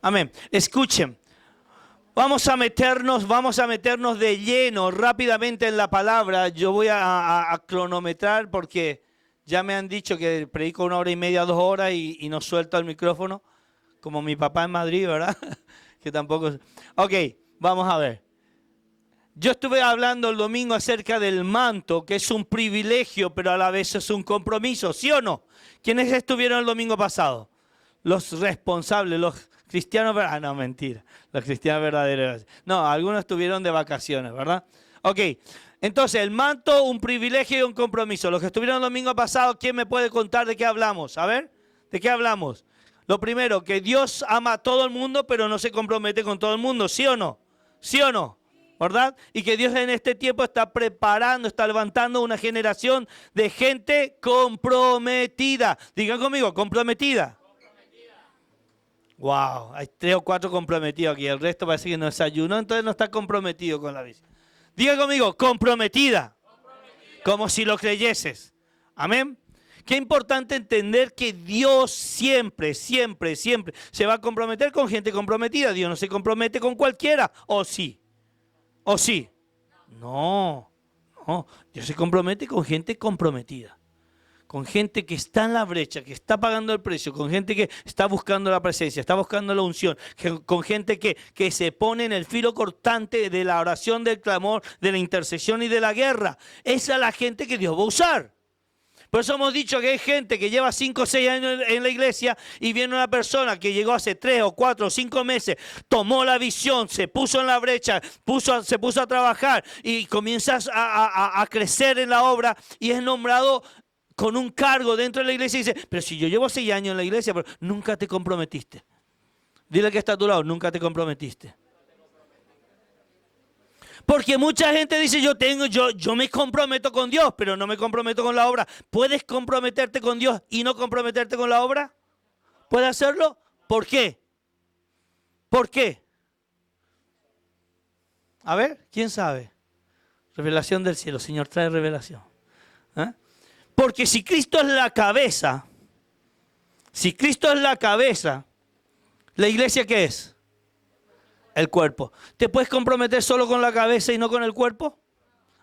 Amén. Escuchen. Vamos a meternos de lleno rápidamente en la palabra. Yo voy a cronometrar porque ya me han dicho que predico 1 hora y media, 2 horas y no suelto el micrófono, como mi papá en Madrid, ¿verdad? Que tampoco... Ok, vamos a ver. Yo estuve hablando el domingo acerca del manto, que es un privilegio, pero a la vez es un compromiso, ¿sí o no? ¿Quiénes estuvieron el domingo pasado? Los responsables, los cristianos... Ah, no, mentira. Los cristianos verdaderos. No, algunos estuvieron de vacaciones, ¿verdad? Ok, entonces el manto, un privilegio y un compromiso. Los que estuvieron el domingo pasado, ¿quién me puede contar de qué hablamos? A ver, ¿de qué hablamos? Lo primero, que Dios ama a todo el mundo, pero no se compromete con todo el mundo, ¿sí o no? ¿Sí o no? ¿Verdad? Y que Dios en este tiempo está preparando, está levantando una generación de gente comprometida. Digan conmigo, comprometida. Wow, hay 3 o 4 comprometidos aquí. El resto parece que no desayunó, entonces no está comprometido con la visión. Diga conmigo, comprometida. Como si lo creyeses. Amén. Qué importante entender que Dios siempre, siempre, siempre se va a comprometer con gente comprometida. Dios no se compromete con cualquiera. ¿O sí? ¿O sí? No, no. Dios se compromete con gente comprometida. Con gente que está en la brecha, que está pagando el precio, con gente que está buscando la presencia, está buscando la unción, con gente que se pone en el filo cortante de la oración, del clamor, de la intercesión y de la guerra. Esa es la gente que Dios va a usar. Por eso hemos dicho que hay gente que lleva 5 o 6 años en la iglesia y viene una persona que llegó hace 3 o 4 o 5 meses, tomó la visión, se puso en la brecha, se puso a trabajar y comienzas a crecer en la obra y es nombrado con un cargo dentro de la iglesia y dice, pero si yo llevo 6 años en la iglesia, pero nunca te comprometiste. Dile que está a tu lado, nunca te comprometiste. Porque mucha gente dice, yo me comprometo con Dios, pero no me comprometo con la obra. ¿Puedes comprometerte con Dios y no comprometerte con la obra? ¿Puedes hacerlo? ¿Por qué? ¿Por qué? A ver, ¿quién sabe? Revelación del cielo, Señor, trae revelación. ¿Eh? Porque si Cristo es la cabeza, ¿la iglesia qué es? El cuerpo. ¿Te puedes comprometer solo con la cabeza y no con el cuerpo?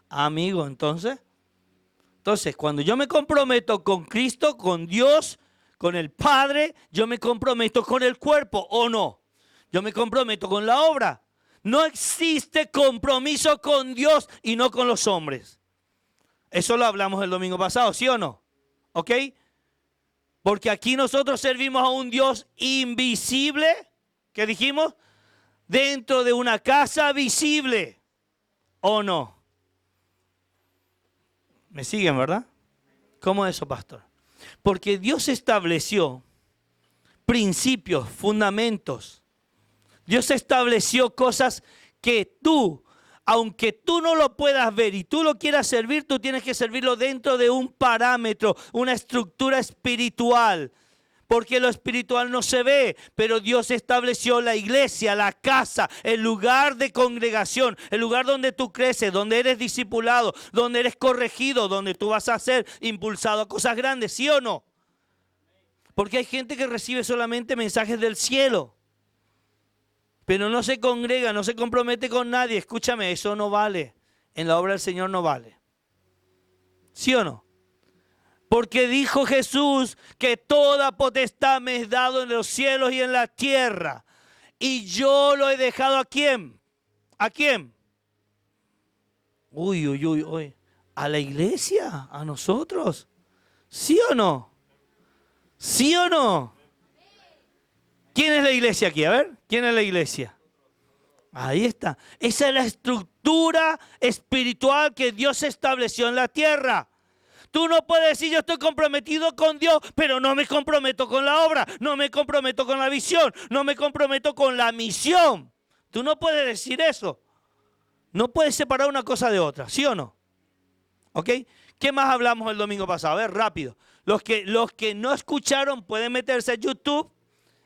Amigo, entonces, cuando yo me comprometo con Cristo, con Dios, con el Padre, yo me comprometo con el cuerpo, ¿o no? Yo me comprometo con la obra. No existe compromiso con Dios y no con los hombres. Eso lo hablamos el domingo pasado, ¿sí o no? ¿Ok? Porque aquí nosotros servimos a un Dios invisible, ¿qué dijimos? Dentro de una casa visible, ¿o no? ¿Me siguen, verdad? ¿Cómo es eso, pastor? Porque Dios estableció principios, fundamentos. Dios estableció cosas que tú, aunque tú no lo puedas ver y tú lo quieras servir, tú tienes que servirlo dentro de un parámetro, una estructura espiritual. Porque lo espiritual no se ve, pero Dios estableció la iglesia, la casa, el lugar de congregación, el lugar donde tú creces, donde eres discipulado, donde eres corregido, donde tú vas a ser impulsado a cosas grandes, ¿sí o no? Porque hay gente que recibe solamente mensajes del cielo, pero no se congrega, no se compromete con nadie. Escúchame, eso no vale. En la obra del Señor no vale. ¿Sí o no? Porque dijo Jesús que toda potestad me es dado en los cielos y en la tierra. Y yo lo he dejado ¿a quién? ¿A quién? Uy. ¿A la iglesia? ¿A nosotros? ¿Sí o no? ¿Sí o no? ¿Quién es la iglesia aquí? A ver, ¿quién es la iglesia? Ahí está. Esa es la estructura espiritual que Dios estableció en la tierra. Tú no puedes decir yo estoy comprometido con Dios, pero no me comprometo con la obra, no me comprometo con la visión, no me comprometo con la misión. Tú no puedes decir eso. No puedes separar una cosa de otra, ¿sí o no? ¿Ok? ¿Qué más hablamos el domingo pasado? A ver, rápido. Los que no escucharon pueden meterse a YouTube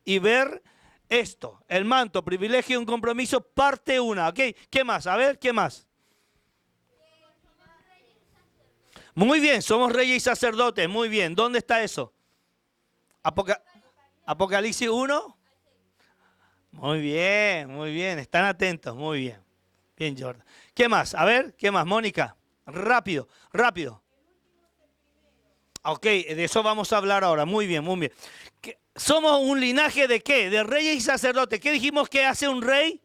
y ver esto. El manto, privilegio y un compromiso, parte 1. ¿Ok? ¿Qué más? A ver, ¿qué más? Muy bien, somos reyes y sacerdotes, muy bien. ¿Dónde está eso? Apocalipsis 1. Muy bien. Están atentos, muy bien. Bien, Jordan. ¿Qué más? A ver, ¿qué más? Mónica, rápido, rápido. Ok, de eso vamos a hablar ahora. Muy bien, muy bien. ¿Somos un linaje de qué? De reyes y sacerdotes. ¿Qué dijimos que hace un rey?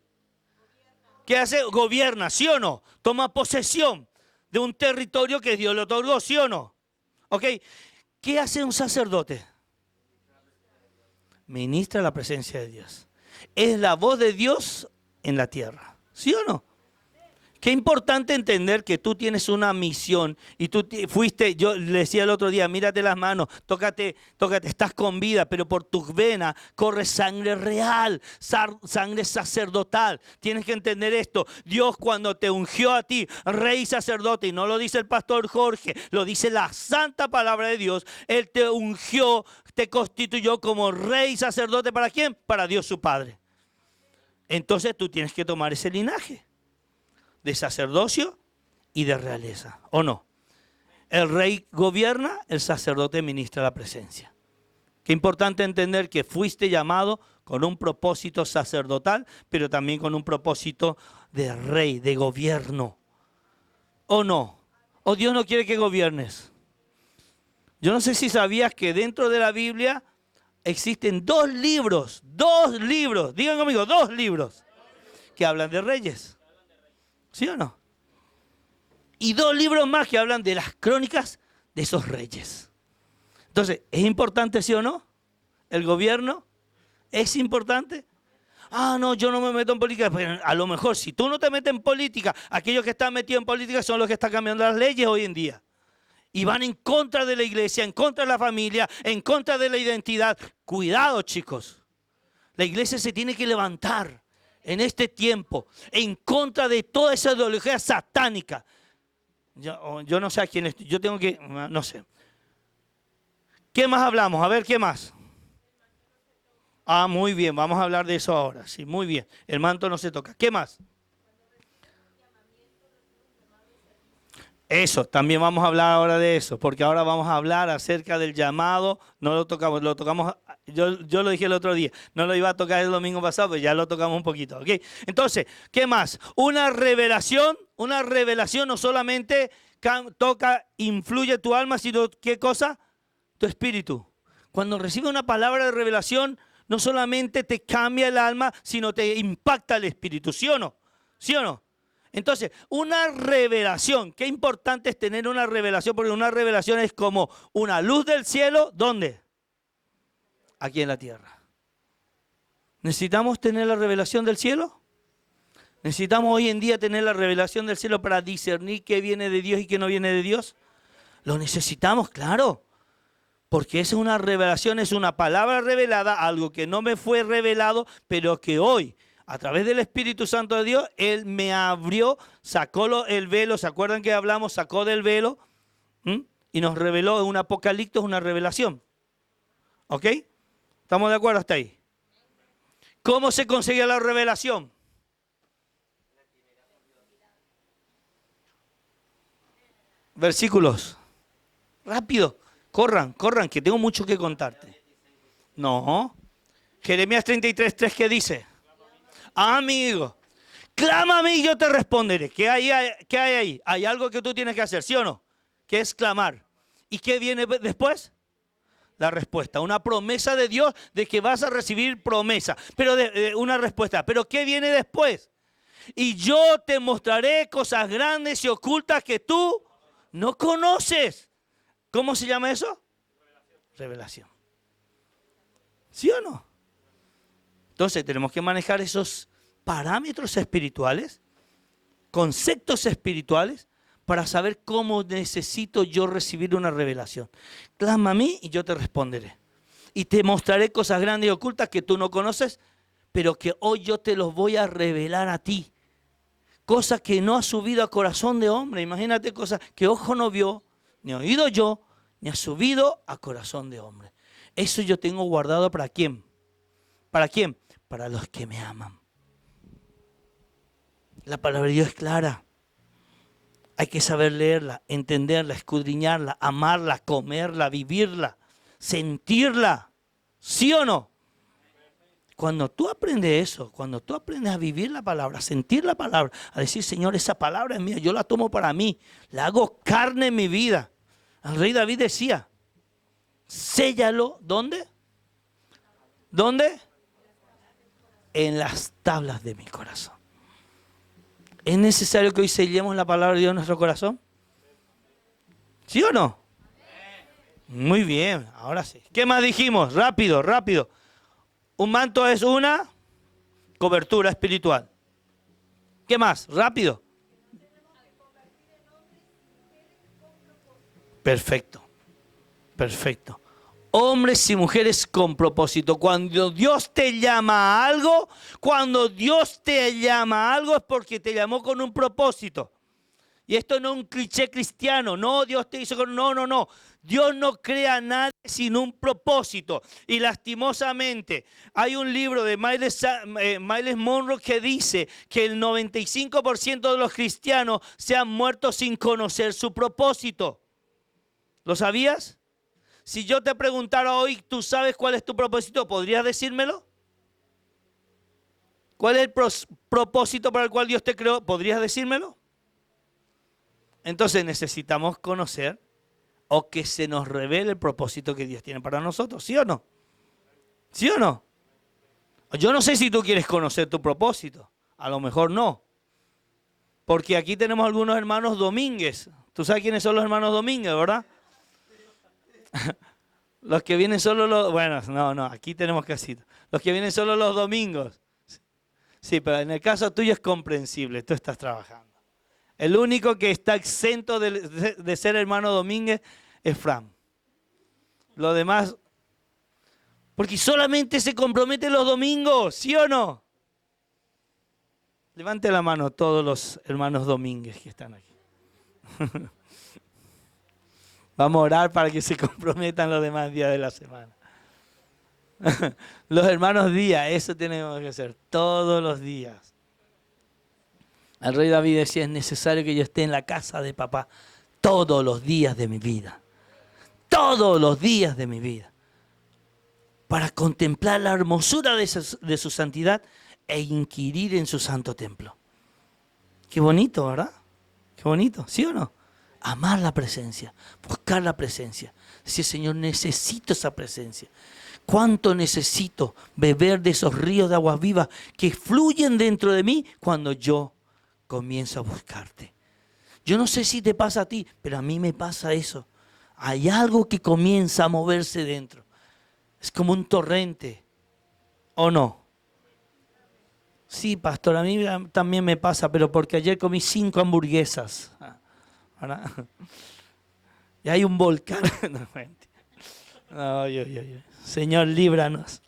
¿Qué hace? Gobierna, ¿sí o no? Toma posesión de un territorio que Dios le otorgó, ¿sí o no? ¿Ok? ¿Qué hace un sacerdote? Ministra la presencia de Dios. Es la voz de Dios en la tierra, ¿sí o no? Qué importante entender que tú tienes una misión y tú fuiste, yo le decía el otro día, mírate las manos, tócate, estás con vida, pero por tus venas corre sangre real, sangre sacerdotal. Tienes que entender esto. Dios cuando te ungió a ti, rey y sacerdote, y no lo dice el pastor Jorge, lo dice la santa palabra de Dios, Él te ungió, te constituyó como rey y sacerdote. ¿Para quién? Para Dios su Padre. Entonces tú tienes que tomar ese linaje de sacerdocio y de realeza, ¿o no? El rey gobierna, el sacerdote ministra la presencia. Qué importante entender que fuiste llamado con un propósito sacerdotal, pero también con un propósito de rey, de gobierno, ¿o no? ¿O Dios no quiere que gobiernes? Yo no sé si sabías que dentro de la Biblia existen dos libros, digan conmigo, dos libros que hablan de reyes. ¿Sí o no? Y dos libros más que hablan de las crónicas de esos reyes. Entonces, ¿es importante, sí o no? ¿El gobierno es importante? Ah, no, yo no me meto en política. Pero a lo mejor, si tú no te metes en política, aquellos que están metidos en política son los que están cambiando las leyes hoy en día. Y van en contra de la iglesia, en contra de la familia, en contra de la identidad. Cuidado, chicos. La iglesia se tiene que levantar en este tiempo, en contra de toda esa ideología satánica. Yo no sé a quién estoy, yo tengo que, no sé. ¿Qué más hablamos? A ver, ¿qué más? Ah, muy bien, vamos a hablar de eso ahora. Sí, muy bien. El manto no se toca. ¿Qué más? Eso, también vamos a hablar ahora de eso, porque ahora vamos a hablar acerca del llamado. No lo tocamos, yo lo dije el otro día, no lo iba a tocar el domingo pasado, pero ya lo tocamos un poquito, ¿ok? Entonces, ¿qué más? Una revelación no solamente influye tu alma, sino ¿qué cosa? Tu espíritu. Cuando recibes una palabra de revelación, no solamente te cambia el alma, sino te impacta el espíritu, ¿sí o no? ¿Sí o no? Entonces, una revelación, qué importante es tener una revelación, porque una revelación es como una luz del cielo, ¿dónde? Aquí en la tierra. ¿Necesitamos tener la revelación del cielo? ¿Necesitamos hoy en día tener la revelación del cielo para discernir qué viene de Dios y qué no viene de Dios? Lo necesitamos, claro, porque esa es una revelación, es una palabra revelada, algo que no me fue revelado, pero que hoy, a través del Espíritu Santo de Dios, Él me abrió, sacó el velo, ¿se acuerdan que hablamos? Sacó del velo y nos reveló en un apocalipsis, una revelación. ¿Ok? ¿Estamos de acuerdo hasta ahí? ¿Cómo se conseguía la revelación? Versículos. Rápido. Corran, que tengo mucho que contarte. No. Jeremías 33:3, ¿qué dice? Amigo, clama a mí y yo te responderé. ¿Qué hay ahí? Hay algo que tú tienes que hacer, ¿sí o no? Que es clamar. ¿Y qué viene después? La respuesta. Una promesa de Dios de que vas a recibir promesa. Pero una respuesta. ¿Pero qué viene después? Y yo te mostraré cosas grandes y ocultas que tú no conoces. ¿Cómo se llama eso? Revelación. ¿Sí o no? Entonces tenemos que manejar esos parámetros espirituales, conceptos espirituales, para saber cómo necesito yo recibir una revelación. Clama a mí y yo te responderé. Y te mostraré cosas grandes y ocultas que tú no conoces, pero que hoy yo te los voy a revelar a ti. Cosas que no ha subido a corazón de hombre. Imagínate cosas que ojo no vio, ni oído yo, ni ha subido a corazón de hombre. Eso yo tengo guardado ¿para quién? ¿Para quién? Para los que me aman. La palabra de Dios es clara. Hay que saber leerla, entenderla, escudriñarla, amarla, comerla, vivirla, sentirla. ¿Sí o no? cuando tú aprendes eso, cuando tú aprendes a vivir la palabra, a sentir la palabra, a decir, Señor, esa palabra es mía, yo la tomo para mí, la hago carne en mi vida. El rey David decía, séllalo, ¿dónde? ¿Dónde? En las tablas de mi corazón. ¿Es necesario que hoy sellemos la palabra de Dios en nuestro corazón? ¿Sí o no? Muy bien, ahora sí. ¿Qué más dijimos? Rápido, rápido. Un manto es una cobertura espiritual. ¿Qué más? Rápido. Perfecto, perfecto. Hombres y mujeres con propósito. Cuando Dios te llama a algo, es porque te llamó con un propósito. Y esto no es un cliché cristiano. No, Dios te hizo con... No. Dios no crea nada sin un propósito. Y lastimosamente, hay un libro de Myles Monroe que dice que el 95% de los cristianos se han muerto sin conocer su propósito. ¿Lo sabías? Si yo te preguntara hoy, ¿tú sabes cuál es tu propósito? ¿Podrías decírmelo? ¿Cuál es el propósito para el cual Dios te creó? ¿Podrías decírmelo? Entonces necesitamos conocer o que se nos revele el propósito que Dios tiene para nosotros, ¿sí o no? ¿Sí o no? Yo no sé si tú quieres conocer tu propósito, a lo mejor no. Porque aquí tenemos algunos hermanos Domínguez. ¿Tú sabes quiénes son los hermanos Domínguez, verdad? Los que vienen solo los... Bueno, no, aquí tenemos casitas. Los que vienen solo los domingos. Sí, pero en el caso tuyo es comprensible, tú estás trabajando. El único que está exento de ser hermano Domínguez es Fran. Los demás... Porque solamente se comprometen los domingos, ¿sí o no? Levante la mano todos los hermanos Domínguez que están aquí. Vamos a orar para que se comprometan los demás días de la semana. Los hermanos Díaz, eso tenemos que hacer todos los días. El rey David decía, es necesario que yo esté en la casa de papá todos los días de mi vida. Todos los días de mi vida. Para contemplar la hermosura de su santidad e inquirir en su santo templo. Qué bonito, ¿verdad? Qué bonito, ¿sí o no? Amar la presencia, buscar la presencia. Decir, Señor, necesito esa presencia. ¿Cuánto necesito beber de esos ríos de aguas vivas que fluyen dentro de mí cuando yo comienzo a buscarte? Yo no sé si te pasa a ti, pero a mí me pasa eso. Hay algo que comienza a moverse dentro. Es como un torrente, ¿o no? Sí, pastor, a mí también me pasa, pero porque ayer comí 5 hamburguesas. ¿Verdad? Y hay un volcán. No, Señor, líbranos.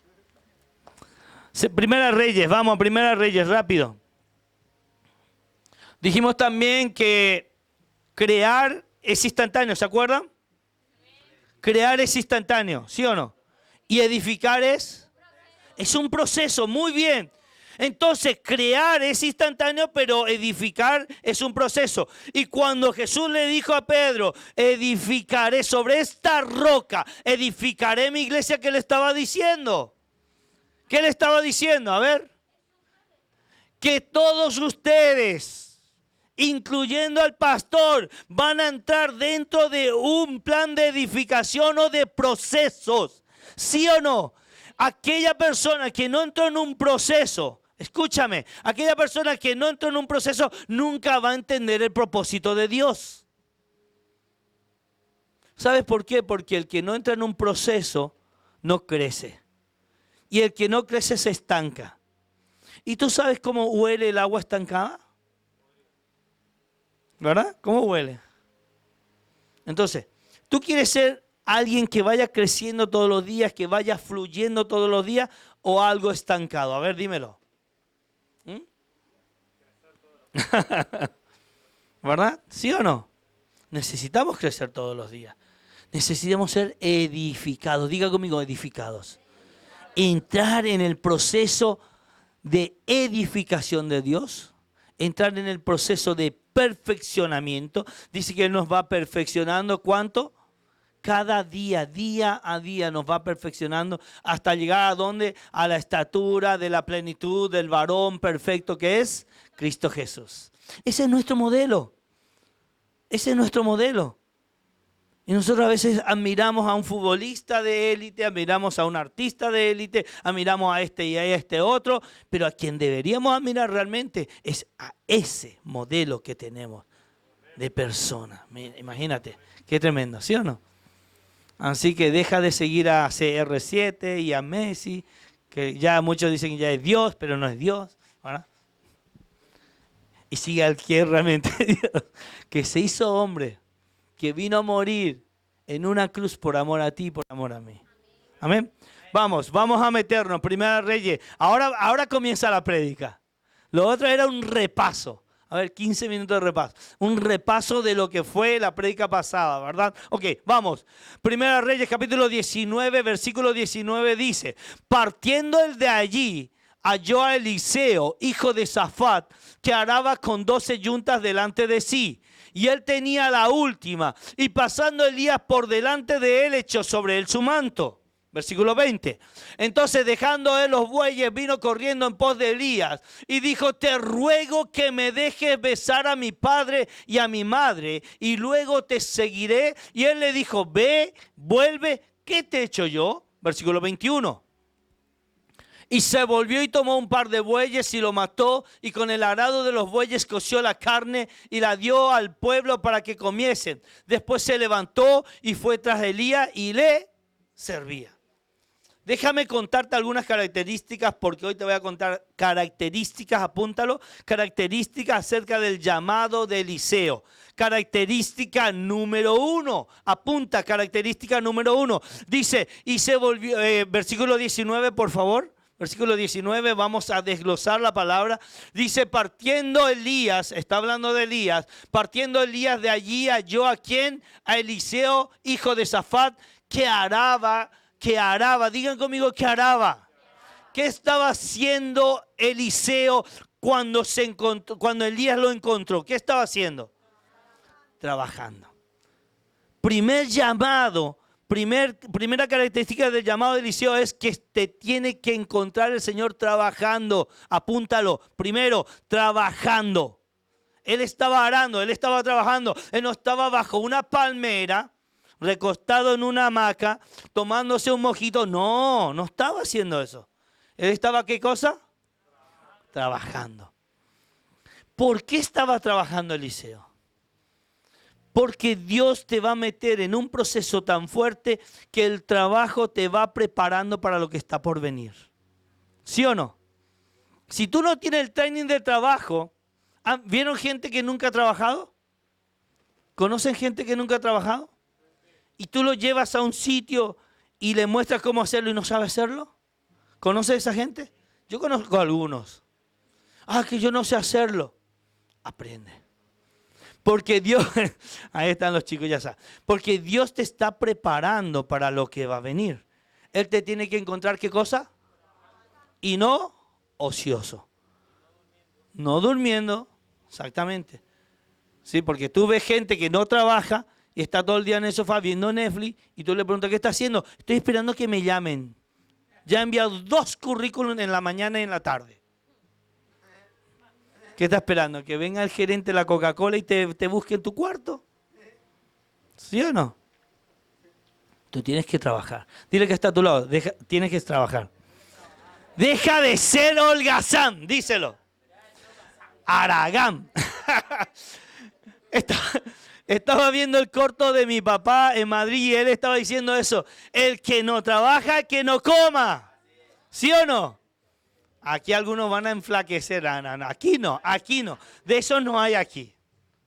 Primera Reyes, vamos a Primera Reyes, rápido. Dijimos también que crear es instantáneo, ¿se acuerdan? Crear es instantáneo, ¿sí o no? Y edificar es un proceso, muy bien. Entonces, crear es instantáneo, pero edificar es un proceso. Y cuando Jesús le dijo a Pedro, edificaré sobre esta roca, edificaré mi iglesia, ¿qué le estaba diciendo? ¿Qué le estaba diciendo? A ver. Que todos ustedes, incluyendo al pastor, van a entrar dentro de un plan de edificación o de procesos. ¿Sí o no? Aquella persona que no entró en un proceso, escúchame, aquella persona que no entró en un proceso nunca va a entender el propósito de Dios. ¿Sabes por qué? Porque el que no entra en un proceso no crece. Y el que no crece se estanca. ¿Y tú sabes cómo huele el agua estancada? ¿Verdad? ¿Cómo huele? Entonces, ¿tú quieres ser alguien que vaya creciendo todos los días, que vaya fluyendo todos los días o algo estancado? A ver, dímelo. ¿Verdad? ¿Sí o no? Necesitamos crecer todos los días. Necesitamos ser edificados. Diga conmigo, edificados. Entrar en el proceso de edificación de Dios. Entrar en el proceso de perfeccionamiento. Dice que Él nos va perfeccionando. ¿Cuánto? cada día, día a día nos va perfeccionando hasta llegar a ¿dónde? A la estatura de la plenitud del varón perfecto que es Cristo Jesús. Ese es nuestro modelo. Ese es nuestro modelo. Y nosotros a veces admiramos a un futbolista de élite, admiramos a un artista de élite, admiramos a este y a este otro, pero a quien deberíamos admirar realmente es a ese modelo que tenemos de persona. Imagínate, qué tremendo, ¿sí o no? Así que deja de seguir a CR7 y a Messi, que ya muchos dicen que ya es Dios, pero no es Dios, ¿verdad? Y sigue al que es realmente Dios, que se hizo hombre, que vino a morir en una cruz por amor a ti y por amor a mí. Amén. Vamos a meternos. Primera Reyes. Ahora comienza la prédica. Lo otro era un repaso. A ver, 15 minutos de repaso. Un repaso de lo que fue la prédica pasada, ¿verdad? Ok, vamos. Primera Reyes, capítulo 19, versículo 19 dice: partiendo él de allí, halló a Eliseo, hijo de Safat, que araba con 12 yuntas delante de sí. Y él tenía la última. Y pasando Elías por delante de él, echó sobre él su manto. Versículo 20. Entonces, dejando él los bueyes, vino corriendo en pos de Elías y dijo: te ruego que me dejes besar a mi padre y a mi madre, y luego te seguiré. Y él le dijo: ve, vuelve, ¿qué te he hecho yo? Versículo 21. Y se volvió y tomó un par de bueyes y lo mató, y con el arado de los bueyes coció la carne y la dio al pueblo para que comiesen. Después se levantó y fue tras Elías y le servía. Déjame contarte algunas características, porque hoy te voy a contar características, apúntalo, características acerca del llamado de Eliseo. Característica número 1, apunta, característica número 1. Dice, y se volvió, versículo 19, por favor. Versículo 19, vamos a desglosar la palabra. Dice, partiendo Elías, está hablando de Elías, partiendo Elías de allí, halló a quién, a Eliseo, hijo de Safat, que araba, digan conmigo, que araba. ¿Qué estaba haciendo Eliseo cuando Elías lo encontró? ¿Qué estaba haciendo? Trabajando. Primer llamado. Primera característica del llamado de Eliseo es que te tiene que encontrar el Señor trabajando. Apúntalo. Primero, trabajando. Él estaba arando, él estaba trabajando. Él no estaba bajo una palmera, recostado en una hamaca, tomándose un mojito. No estaba haciendo eso. Él estaba, ¿qué cosa? Trabajando. ¿Por qué estaba trabajando Eliseo? Porque Dios te va a meter en un proceso tan fuerte que el trabajo te va preparando para lo que está por venir. ¿Sí o no? Si tú no tienes el training de trabajo, ¿vieron gente que nunca ha trabajado? ¿Conocen gente que nunca ha trabajado? Y tú lo llevas a un sitio y le muestras cómo hacerlo y no sabe hacerlo. ¿Conoces a esa gente? Yo conozco a algunos. Que yo no sé hacerlo. Aprende. Porque Dios, ahí están los chicos, ya saben. Porque Dios te está preparando para lo que va a venir. Él te tiene que encontrar, ¿qué cosa? Y no ocioso. No durmiendo, exactamente. Sí, porque tú ves gente que no trabaja y está todo el día en el sofá viendo Netflix y tú le preguntas, ¿qué está haciendo? Estoy esperando que me llamen. Ya he enviado 2 currículums en la mañana y en la tarde. ¿Qué está esperando? ¿Que venga el gerente de la Coca-Cola y te busque en tu cuarto? ¿Sí o no? Tú tienes que trabajar. Dile que está a tu lado. Tienes que trabajar. Deja de ser holgazán. Díselo. Aragán. Estaba viendo el corto de mi papá en Madrid y él estaba diciendo eso. El que no trabaja, que no coma. ¿Sí o no? Aquí algunos van a enflaquecer. No, aquí no. De eso no hay aquí.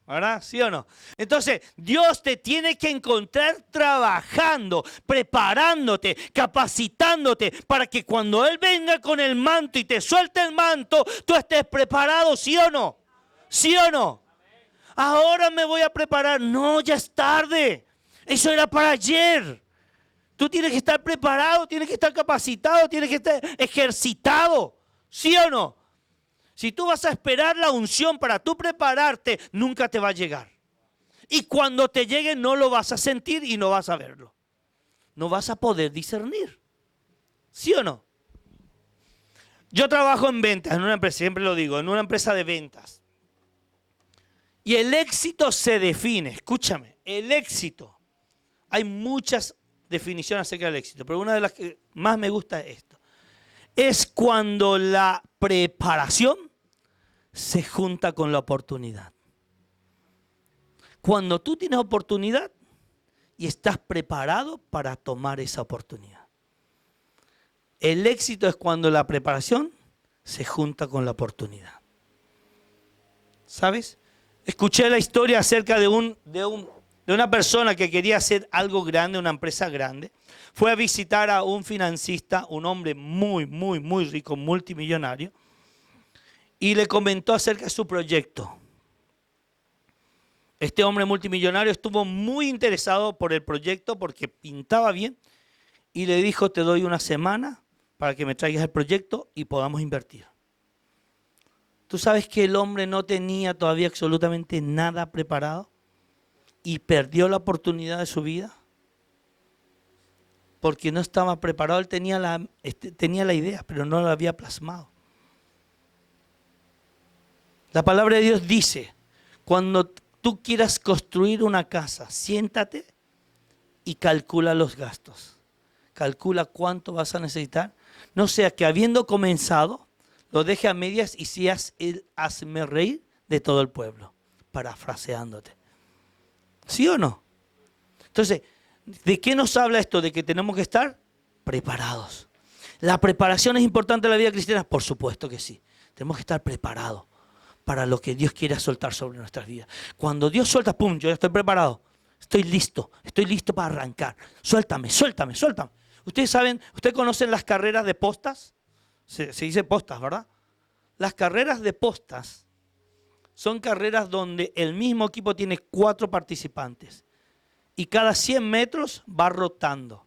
¿Verdad? ¿Sí o no? Entonces, Dios te tiene que encontrar trabajando, preparándote, capacitándote, para que cuando Él venga con el manto y te suelte el manto, tú estés preparado, ¿sí o no? ¿Sí o no? Ahora me voy a preparar. No, ya es tarde. Eso era para ayer. Tú tienes que estar preparado, tienes que estar capacitado, tienes que estar ejercitado. ¿Sí o no? Si tú vas a esperar la unción para tú prepararte, nunca te va a llegar. Y cuando te llegue no lo vas a sentir y no vas a verlo. No vas a poder discernir. ¿Sí o no? Yo trabajo en ventas, en una empresa, siempre lo digo, en una empresa de ventas. Y el éxito se define, escúchame, el éxito. Hay muchas definiciones acerca del éxito, pero una de las que más me gusta es esto. Es cuando la preparación se junta con la oportunidad. Cuando tú tienes oportunidad y estás preparado para tomar esa oportunidad. El éxito es cuando la preparación se junta con la oportunidad. ¿Sabes? Escuché la historia acerca de una persona que quería hacer algo grande, una empresa grande. Fue a visitar a un financista, un hombre muy, muy, muy rico, multimillonario, y le comentó acerca de su proyecto. Este hombre multimillonario estuvo muy interesado por el proyecto porque pintaba bien y le dijo, te doy una semana para que me traigas el proyecto y podamos invertir. ¿Tú sabes que el hombre no tenía todavía absolutamente nada preparado y perdió la oportunidad de su vida? Porque no estaba preparado, él tenía la idea, pero no la había plasmado. La palabra de Dios dice, cuando tú quieras construir una casa, siéntate y calcula los gastos. Calcula cuánto vas a necesitar. No sea que habiendo comenzado, lo deje a medias y seas el hazmerreír de todo el pueblo, parafraseándote. ¿Sí o no? Entonces, ¿de qué nos habla esto? De que tenemos que estar preparados. ¿La preparación es importante en la vida cristiana? Por supuesto que sí. Tenemos que estar preparados para lo que Dios quiera soltar sobre nuestras vidas. Cuando Dios suelta, ¡pum!, yo ya estoy preparado. Estoy listo para arrancar. Suéltame. Ustedes saben, ustedes conocen las carreras de postas. Se dice postas, ¿verdad? Las carreras de postas son carreras donde el mismo equipo tiene 4 participantes y cada 100 metros va rotando.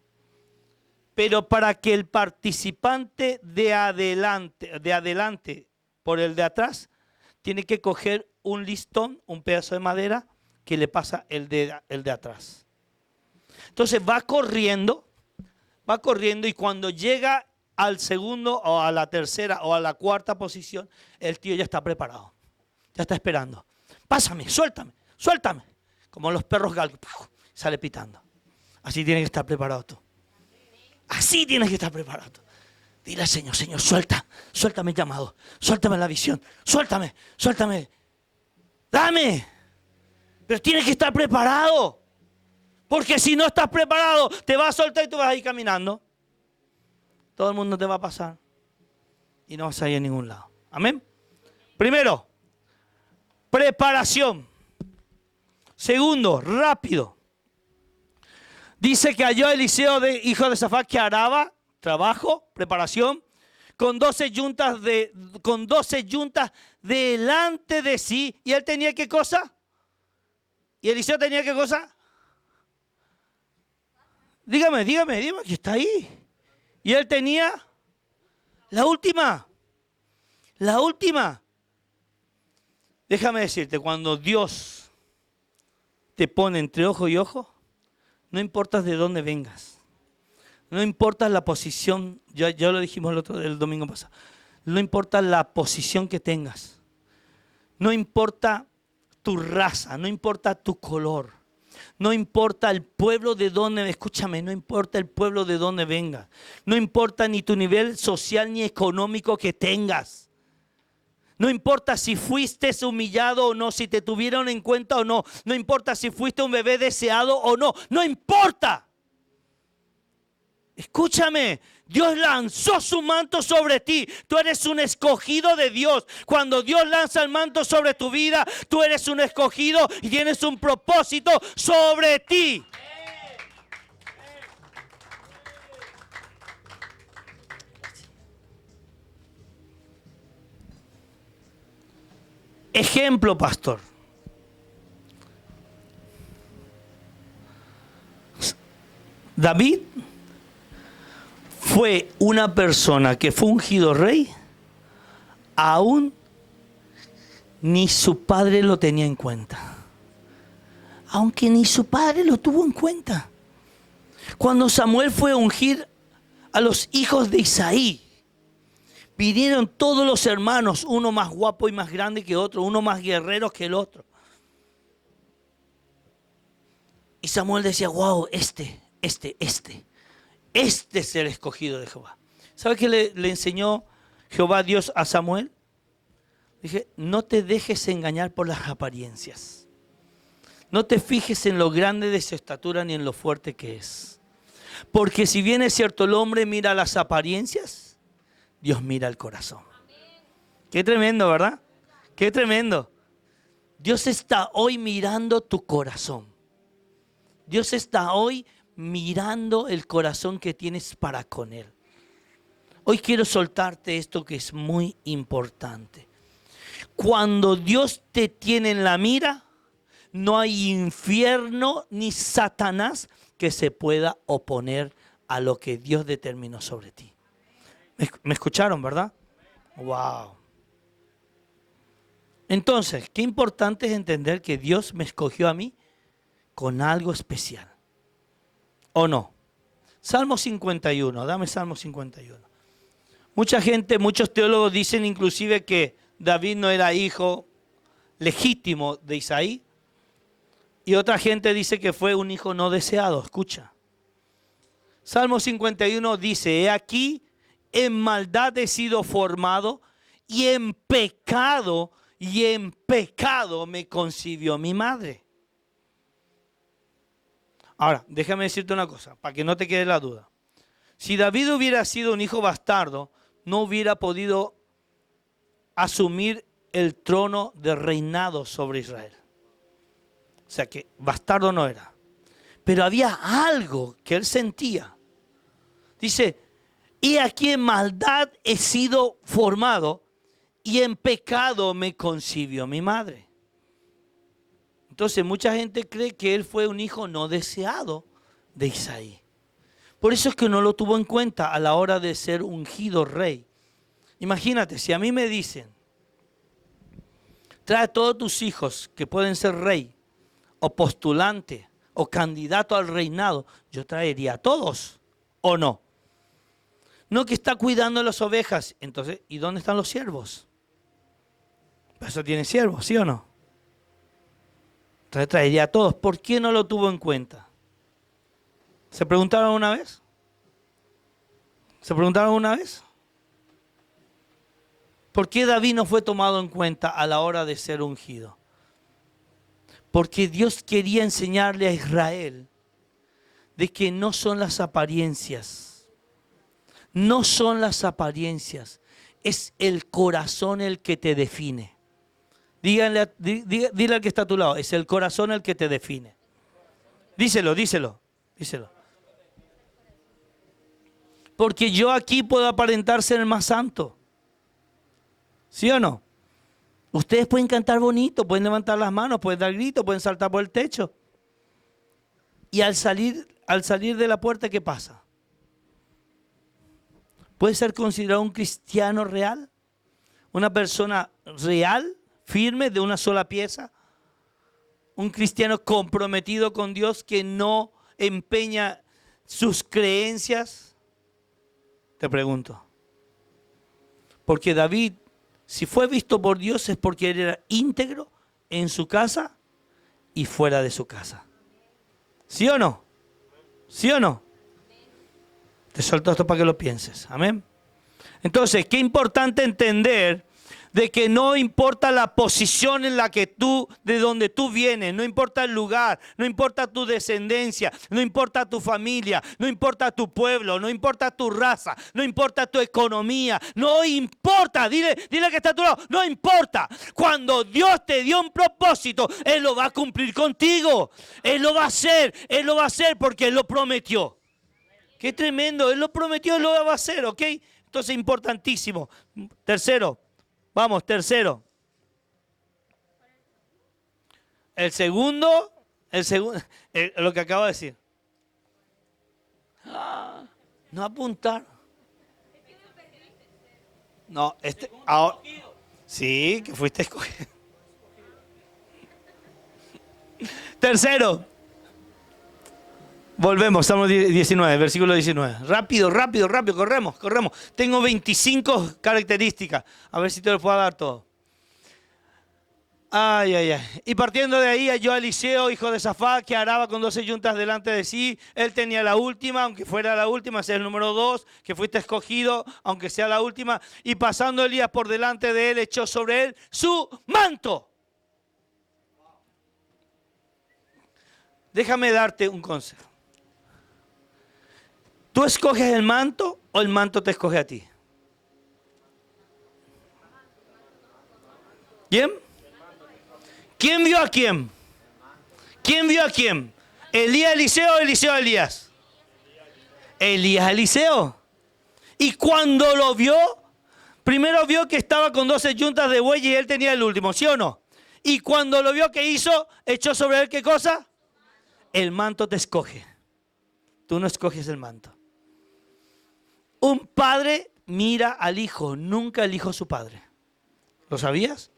Pero para que el participante de adelante por el de atrás, tiene que coger un listón, un pedazo de madera que le pasa el de atrás. Entonces va corriendo y cuando llega al segundo o a la tercera o a la cuarta posición, el tío ya está preparado. Ya está esperando. Pásame, suéltame. Como los perros galgos. Sale pitando. Así tienes que estar preparado tú. Así tienes que estar preparado tú. Dile al Señor, suéltame el llamado. Suéltame la visión. Suéltame. Dame. Pero tienes que estar preparado. Porque si no estás preparado, te vas a soltar y tú vas a ir caminando. Todo el mundo te va a pasar y no vas a ir a ningún lado. Amén. Primero, preparación. Segundo, rápido. Dice que halló Eliseo, hijo de Safat, que araba, trabajo, preparación, con 12 yuntas delante de sí. ¿Y él tenía qué cosa? ¿Y Eliseo tenía qué cosa? Dígame, que está ahí. Y él tenía la última. Déjame decirte, cuando Dios te pone entre ojo y ojo, no importa de dónde vengas. No importa la posición, ya lo dijimos el domingo pasado. No importa la posición que tengas. No importa tu raza, no importa tu color. No importa el pueblo de donde, escúchame, no importa el pueblo de donde vengas. No importa ni tu nivel social ni económico que tengas. No importa si fuiste humillado o no, si te tuvieron en cuenta o no. No importa si fuiste un bebé deseado o no. No importa. Escúchame, Dios lanzó su manto sobre ti. Tú eres un escogido de Dios. Cuando Dios lanza el manto sobre tu vida, tú eres un escogido y tienes un propósito sobre ti. Ejemplo, pastor. David fue una persona que fue ungido rey, aún ni su padre lo tenía en cuenta. aunque ni su padre lo tuvo en cuenta. Cuando Samuel fue a ungir a los hijos de Isaí, vinieron todos los hermanos, uno más guapo y más grande que otro, uno más guerrero que el otro. Y Samuel decía, wow, este es el escogido de Jehová. ¿Sabe qué le enseñó Jehová Dios a Samuel? Dije, no te dejes engañar por las apariencias. No te fijes en lo grande de su estatura ni en lo fuerte que es. Porque si bien es cierto, el hombre mira las apariencias, Dios mira el corazón. Qué tremendo, ¿verdad? Qué tremendo. Dios está hoy mirando tu corazón. Dios está hoy mirando el corazón que tienes para con Él. Hoy quiero soltarte esto que es muy importante. Cuando Dios te tiene en la mira, no hay infierno ni Satanás que se pueda oponer a lo que Dios determinó sobre ti. ¿Me escucharon, verdad? Wow. Entonces, qué importante es entender que Dios me escogió a mí con algo especial. ¿O no? Salmo 51, dame Salmo 51. Mucha gente, muchos teólogos dicen inclusive que David no era hijo legítimo de Isaí. Y otra gente dice que fue un hijo no deseado. Escucha. Salmo 51 dice, he aquí, en maldad he sido formado y en pecado me concibió mi madre. Ahora, déjame decirte una cosa, para que no te quede la duda. Si David hubiera sido un hijo bastardo, no hubiera podido asumir el trono de reinado sobre Israel. O sea que bastardo no era. Pero había algo que él sentía. Dice, y aquí en maldad he sido formado y en pecado me concibió mi madre. Entonces mucha gente cree que él fue un hijo no deseado de Isaí. Por eso es que no lo tuvo en cuenta a la hora de ser ungido rey. Imagínate, si a mí me dicen, trae a todos tus hijos que pueden ser rey, o postulante, o candidato al reinado, yo traería a todos, ¿o no? No que está cuidando las ovejas, entonces, ¿y dónde están los siervos? Eso tiene siervos, ¿sí o no? Entonces traería a todos. ¿Por qué no lo tuvo en cuenta? ¿Se preguntaron una vez? ¿Se preguntaron una vez? ¿Por qué David no fue tomado en cuenta a la hora de ser ungido? Porque Dios quería enseñarle a Israel de que no son las apariencias. No son las apariencias. Es el corazón el que te define. Dile al que está a tu lado, es el corazón el que te define. Díselo. Porque yo aquí puedo aparentar ser el más santo. ¿Sí o no? Ustedes pueden cantar bonito, pueden levantar las manos, pueden dar gritos, pueden saltar por el techo. Y al salir de la puerta, ¿qué pasa? ¿Puede ser considerado un cristiano real? ¿Una persona real? Firme, de una sola pieza, un cristiano comprometido con Dios que no empeña sus creencias. Te pregunto, porque David, si fue visto por Dios es porque él era íntegro en su casa y fuera de su casa. ¿Sí o no? ¿Sí o no? Te suelto esto para que lo pienses. Amén. Entonces, qué importante entender de que no importa la posición en la que de donde tú vienes, no importa el lugar, no importa tu descendencia, no importa tu familia, no importa tu pueblo, no importa tu raza, no importa tu economía, no importa, dile que está a tu lado, no importa. Cuando Dios te dio un propósito, Él lo va a cumplir contigo, Él lo va a hacer porque Él lo prometió. Qué tremendo, Él lo prometió, Él lo va a hacer, ¿ok? Entonces, importantísimo. Tercero. Vamos, tercero. El segundo, lo que acabo de decir. No apuntar. No, ahora, sí, que fuiste escogido. Tercero. Volvemos, Salmo 19, versículo 19. Rápido, rápido, rápido, corremos. Tengo 25 características. A ver si te lo puedo dar todo. Ay. Y partiendo de ahí halló a Eliseo, hijo de Safat, que araba con 12 yuntas delante de sí. Él tenía la última, aunque fuera la última, sea el número 2, que fuiste escogido, aunque sea la última. Y pasando Elías por delante de él, echó sobre él su manto. Déjame darte un consejo. ¿Tú escoges el manto o el manto te escoge a ti? ¿Quién? ¿Quién vio a quién? ¿Quién vio a quién? ¿Elías a Eliseo o Eliseo a Elías? Elías a Eliseo. Y cuando lo vio, primero vio que estaba con 12 yuntas de buey y él tenía el último, ¿sí o no? Y cuando lo vio, ¿qué hizo? Echó sobre él, ¿qué cosa? El manto te escoge. Tú no escoges el manto. Un padre mira al hijo, nunca el hijo a su padre. ¿Lo sabías?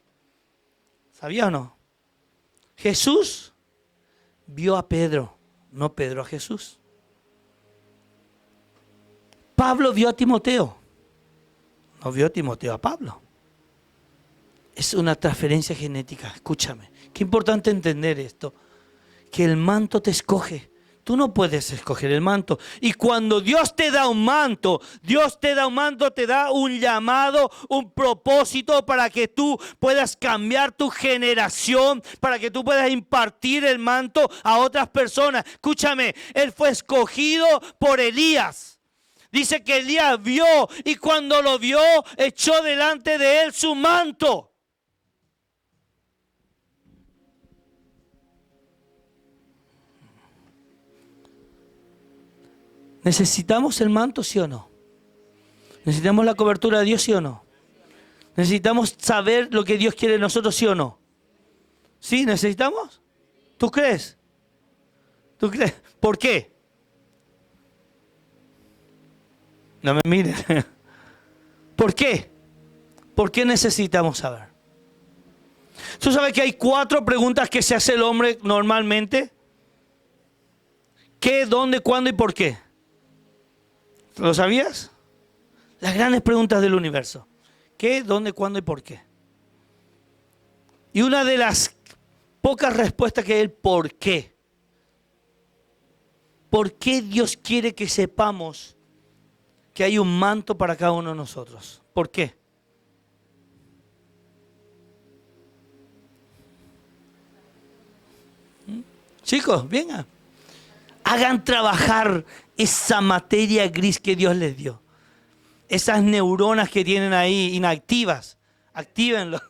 ¿Sabías o no? Jesús vio a Pedro, no Pedro a Jesús. Pablo vio a Timoteo, no vio a Timoteo a Pablo. Es una transferencia genética, escúchame. Qué importante entender esto, que el manto te escoge. Tú no puedes escoger el manto. Y cuando Dios te da un manto, te da un llamado, un propósito para que tú puedas cambiar tu generación, para que tú puedas impartir el manto a otras personas. Escúchame, él fue escogido por Elías. Dice que Elías vio y cuando lo vio, echó delante de él su manto. ¿Necesitamos el manto, sí o no? ¿Necesitamos la cobertura de Dios, sí o no? ¿Necesitamos saber lo que Dios quiere de nosotros, sí o no? ¿Sí? ¿Necesitamos? ¿Tú crees? ¿Tú crees? ¿Por qué? No me miren. ¿Por qué? ¿Por qué necesitamos saber? ¿Tú sabes que hay 4 preguntas que se hace el hombre normalmente? ¿Qué, dónde, cuándo y por qué? ¿Lo sabías? Las grandes preguntas del universo. ¿Qué, dónde, cuándo y por qué? Y una de las pocas respuestas que es el por qué. ¿Por qué Dios quiere que sepamos que hay un manto para cada uno de nosotros? ¿Por qué? Chicos, vengan. Hagan trabajar esa materia gris que Dios les dio. Esas neuronas que tienen ahí inactivas. Actívenlo.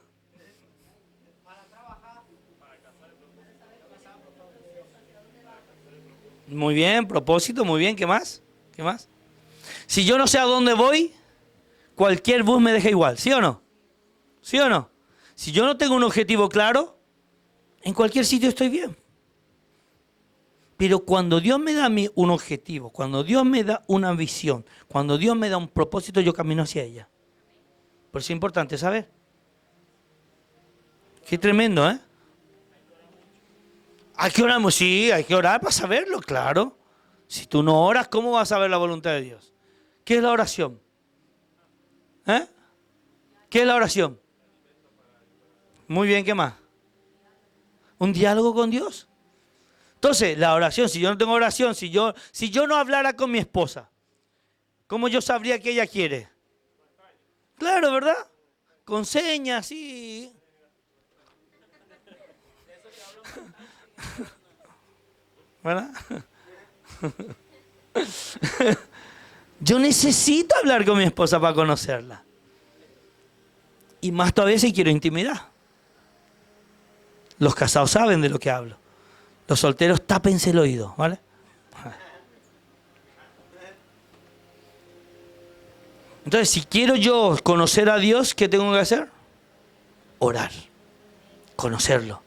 Muy bien, propósito, muy bien. ¿Qué más? ¿Qué más? Si yo no sé a dónde voy, cualquier bus me deja igual. ¿Sí o no? ¿Sí o no? Si yo no tengo un objetivo claro, en cualquier sitio estoy bien. Pero cuando Dios me da a mí un objetivo, cuando Dios me da una visión, cuando Dios me da un propósito, yo camino hacia ella. Por eso es importante saber. Qué tremendo, ¿eh? Hay que orar, sí, hay que orar para saberlo, claro. Si tú no oras, ¿cómo vas a saber la voluntad de Dios? ¿Qué es la oración? ¿Eh? ¿Qué es la oración? Muy bien, ¿qué más? ¿Un diálogo con Dios? Entonces, la oración, si yo no tengo oración, si yo no hablara con mi esposa, ¿cómo yo sabría que ella quiere? Claro, ¿verdad? Con señas, sí. ¿Verdad? Yo necesito hablar con mi esposa para conocerla. Y más todavía si quiero intimidad. Los casados saben de lo que hablo. Los solteros, tápense el oído, ¿vale? Entonces, si quiero yo conocer a Dios, ¿qué tengo que hacer? Orar, conocerlo,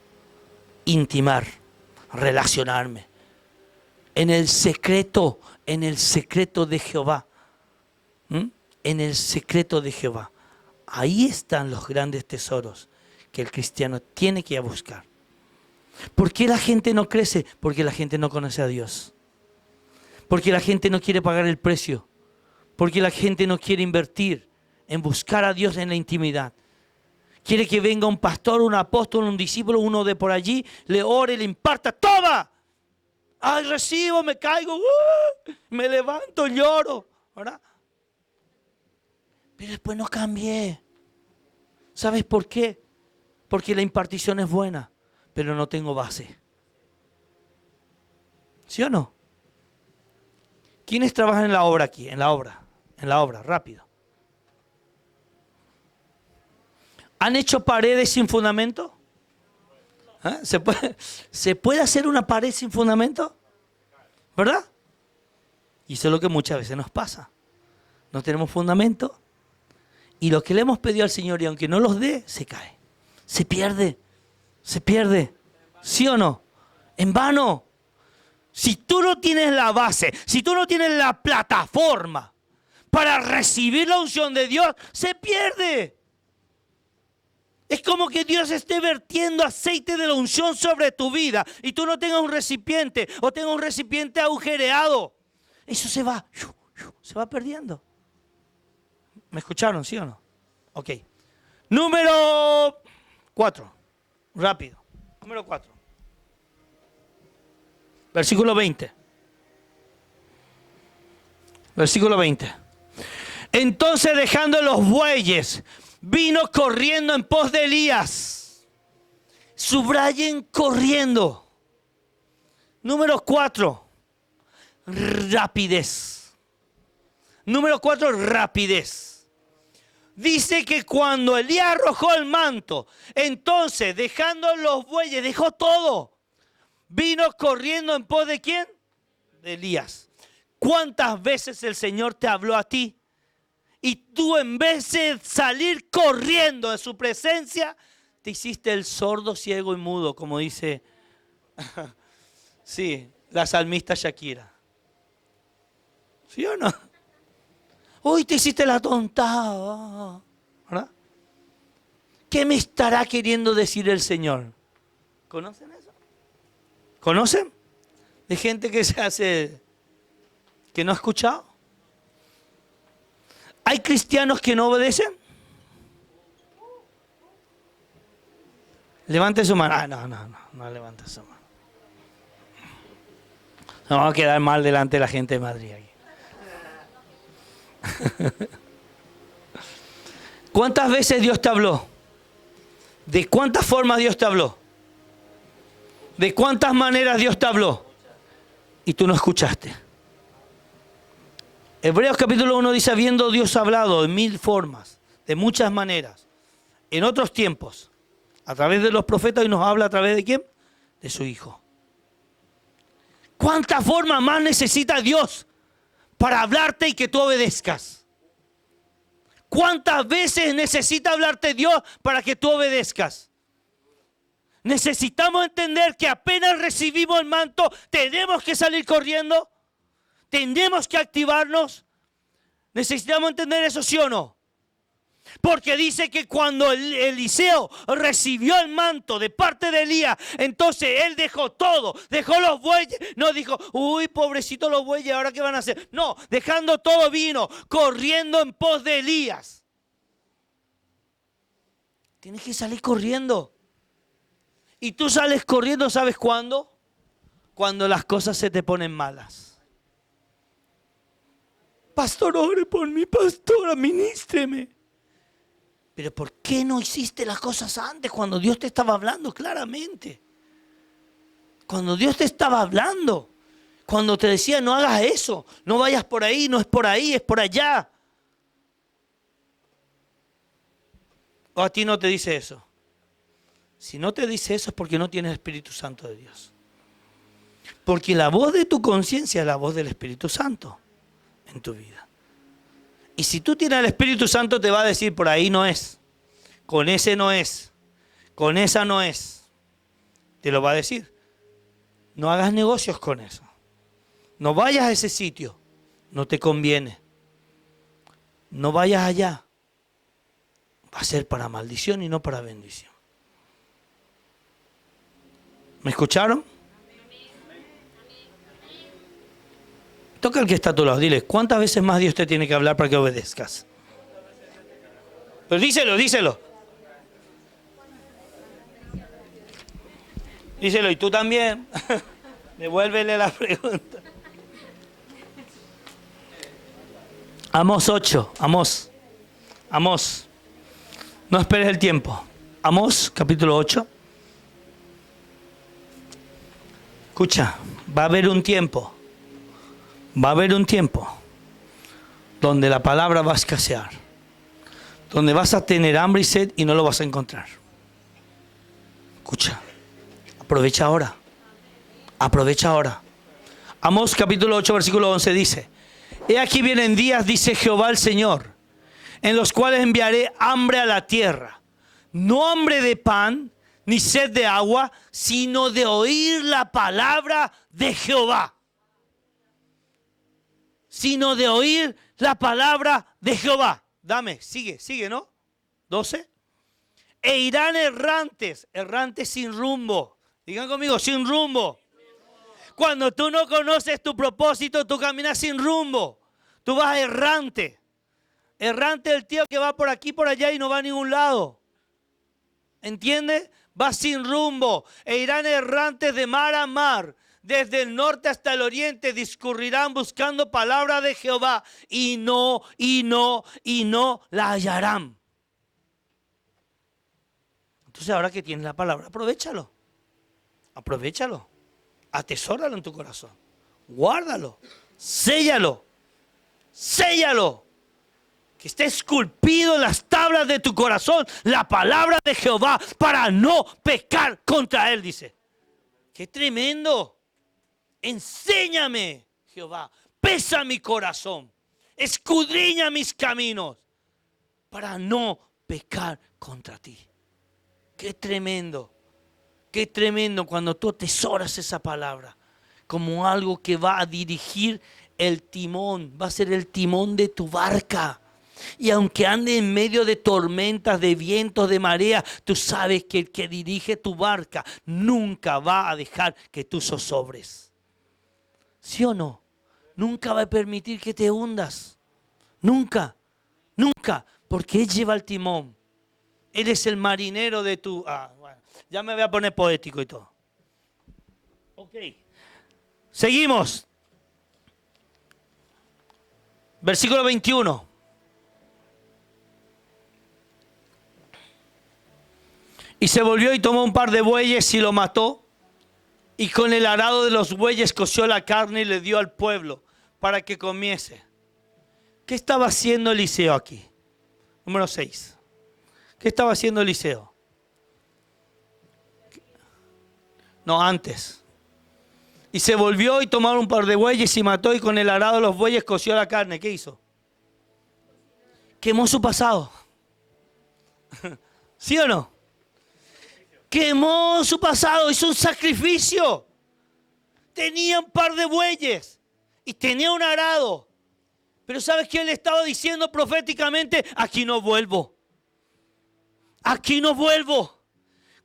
intimar, relacionarme. En el secreto de Jehová. En el secreto de Jehová. Ahí están los grandes tesoros que el cristiano tiene que ir a buscar. ¿Por qué la gente no crece? Porque la gente no conoce a Dios. Porque la gente no quiere pagar el precio. Porque la gente no quiere invertir en buscar a Dios en la intimidad. Quiere que venga un pastor, un apóstol, un discípulo, uno de por allí, le ore, le imparta, ¡toma! ¡Ay, recibo, me caigo! Me levanto, lloro, ¿verdad? Pero después no cambié. ¿Sabes por qué? Porque la impartición es buena, pero no tengo base. ¿Sí o no? ¿Quiénes trabajan en la obra aquí? En la obra, rápido. ¿Han hecho paredes sin fundamento? ¿Ah? ¿Se puede hacer una pared sin fundamento? ¿Verdad? Y eso es lo que muchas veces nos pasa. No tenemos fundamento y lo que le hemos pedido al Señor, y aunque no los dé, se cae. Se pierde. ¿Sí o no? En vano. Si tú no tienes la base, si tú no tienes la plataforma para recibir la unción de Dios, se pierde. Es como que Dios esté vertiendo aceite de la unción sobre tu vida y tú no tengas un recipiente o tengas un recipiente agujereado. Eso se va perdiendo. ¿Me escucharon, sí o no? Ok. Número 4. Rápido. Número 4. Versículo 20. Versículo 20. Entonces, dejando los bueyes, vino corriendo en pos de Elías. Subrayen corriendo. Número 4. Rapidez. Número 4, rapidez. Dice que cuando Elías arrojó el manto, entonces dejando los bueyes, dejó todo. Vino corriendo en pos de ¿quién? De Elías. ¿Cuántas veces el Señor te habló a ti? Y tú, en vez de salir corriendo de su presencia, te hiciste el sordo, ciego y mudo, como dice sí, la salmista Shakira. ¿Sí o no? Uy, te hiciste la tontada, ¿verdad? ¿Qué me estará queriendo decir el Señor? ¿Conocen eso? ¿Conocen? De gente que se hace, que no ha escuchado. ¿Hay cristianos que no obedecen? Levante su mano. No levante su mano. No vamos a quedar mal delante de la gente de Madrid aquí. ¿Cuántas veces Dios te habló? ¿De cuántas formas Dios te habló? ¿De cuántas maneras Dios te habló? Y tú no escuchaste. Hebreos capítulo 1 dice, habiendo Dios hablado de 1000 formas, de muchas maneras, en otros tiempos, a través de los profetas, y nos habla a través de ¿quién? De su Hijo. ¿Cuántas formas más necesita Dios para hablarte y que tú obedezcas? ¿Cuántas veces necesita hablarte Dios para que tú obedezcas? Necesitamos entender que apenas recibimos el manto, tenemos que salir corriendo, tenemos que activarnos. Necesitamos entender eso, ¿sí o no? Porque dice que cuando Eliseo recibió el manto de parte de Elías, entonces él dejó todo, dejó los bueyes. No dijo, uy, pobrecito los bueyes, ¿ahora qué van a hacer? No, dejando todo vino, corriendo en pos de Elías. Tienes que salir corriendo. Y tú sales corriendo, ¿sabes cuándo? Cuando las cosas se te ponen malas. Pastor, ore por mí, pastora, ministreme. Pero ¿por qué no hiciste las cosas antes cuando Dios te estaba hablando claramente? Cuando Dios te estaba hablando. Cuando te decía, no hagas eso, no vayas por ahí, no es por ahí, es por allá. ¿O a ti no te dice eso? Si no te dice eso es porque no tienes el Espíritu Santo de Dios. Porque la voz de tu conciencia es la voz del Espíritu Santo en tu vida. Y si tú tienes el Espíritu Santo te va a decir, por ahí no es, con ese no es, con esa no es. Te lo va a decir. No hagas negocios con eso. No vayas a ese sitio, no te conviene. No vayas allá. Va a ser para maldición y no para bendición. ¿Me escucharon? Toca al que está a tu lado, dile, ¿cuántas veces más Dios te tiene que hablar para que obedezcas? Pero díselo, díselo. Díselo, y tú también. Devuélvele la pregunta. Amós 8, Amós. No esperes el tiempo. Amós, capítulo 8. Escucha, va a haber un tiempo donde la palabra va a escasear, donde vas a tener hambre y sed y no lo vas a encontrar. Escucha, aprovecha ahora. Amós capítulo 8, versículo 11 dice: He aquí vienen días, dice Jehová el Señor, en los cuales enviaré hambre a la tierra, no hambre de pan, ni sed de agua, sino de oír la palabra de Jehová. Sino de oír la palabra de Jehová. Dame, sigue, ¿no? 12. E irán errantes sin rumbo. Digan conmigo, sin rumbo. Cuando tú no conoces tu propósito, tú caminas sin rumbo. Tú vas errante. Errante el tío que va por aquí, por allá y no va a ningún lado. ¿Entiendes? Va sin rumbo. E irán errantes de mar a mar. Desde el norte hasta el oriente discurrirán buscando palabra de Jehová. Y no la hallarán. Entonces ahora que tienes la palabra, aprovechalo. Atesóralo en tu corazón. Guárdalo. Séllalo. Que esté esculpido en las tablas de tu corazón la palabra de Jehová para no pecar contra él, dice. ¡Qué tremendo! Enséñame, Jehová. Pesa mi corazón. Escudriña mis caminos para no pecar contra ti. ¡Qué tremendo! Qué tremendo cuando tú atesoras esa palabra como algo que va a dirigir el timón, va a ser el timón de tu barca. Y aunque ande en medio de tormentas, de vientos, de marea, tú sabes que el que dirige tu barca nunca va a dejar que tú zozobres. ¿Sí o no? Nunca va a permitir que te hundas. Nunca, porque Él lleva el timón. Él es el marinero de tu... bueno, ya me voy a poner poético y todo. Ok. Seguimos. Versículo 21. Y se volvió y tomó un par de bueyes y lo mató. Y con el arado de los bueyes coció la carne y le dio al pueblo para que comiese. ¿Qué estaba haciendo Eliseo aquí? Número 6. ¿Qué estaba haciendo Eliseo? No, antes. Y se volvió y tomó un par de bueyes y mató, y con el arado de los bueyes coció la carne. ¿Qué hizo? Quemó su pasado. ¿Sí o no? Quemó su pasado, hizo un sacrificio. Tenía un par de bueyes y tenía un arado. Pero ¿sabes qué le estaba diciendo proféticamente? Aquí no vuelvo. Aquí no vuelvo.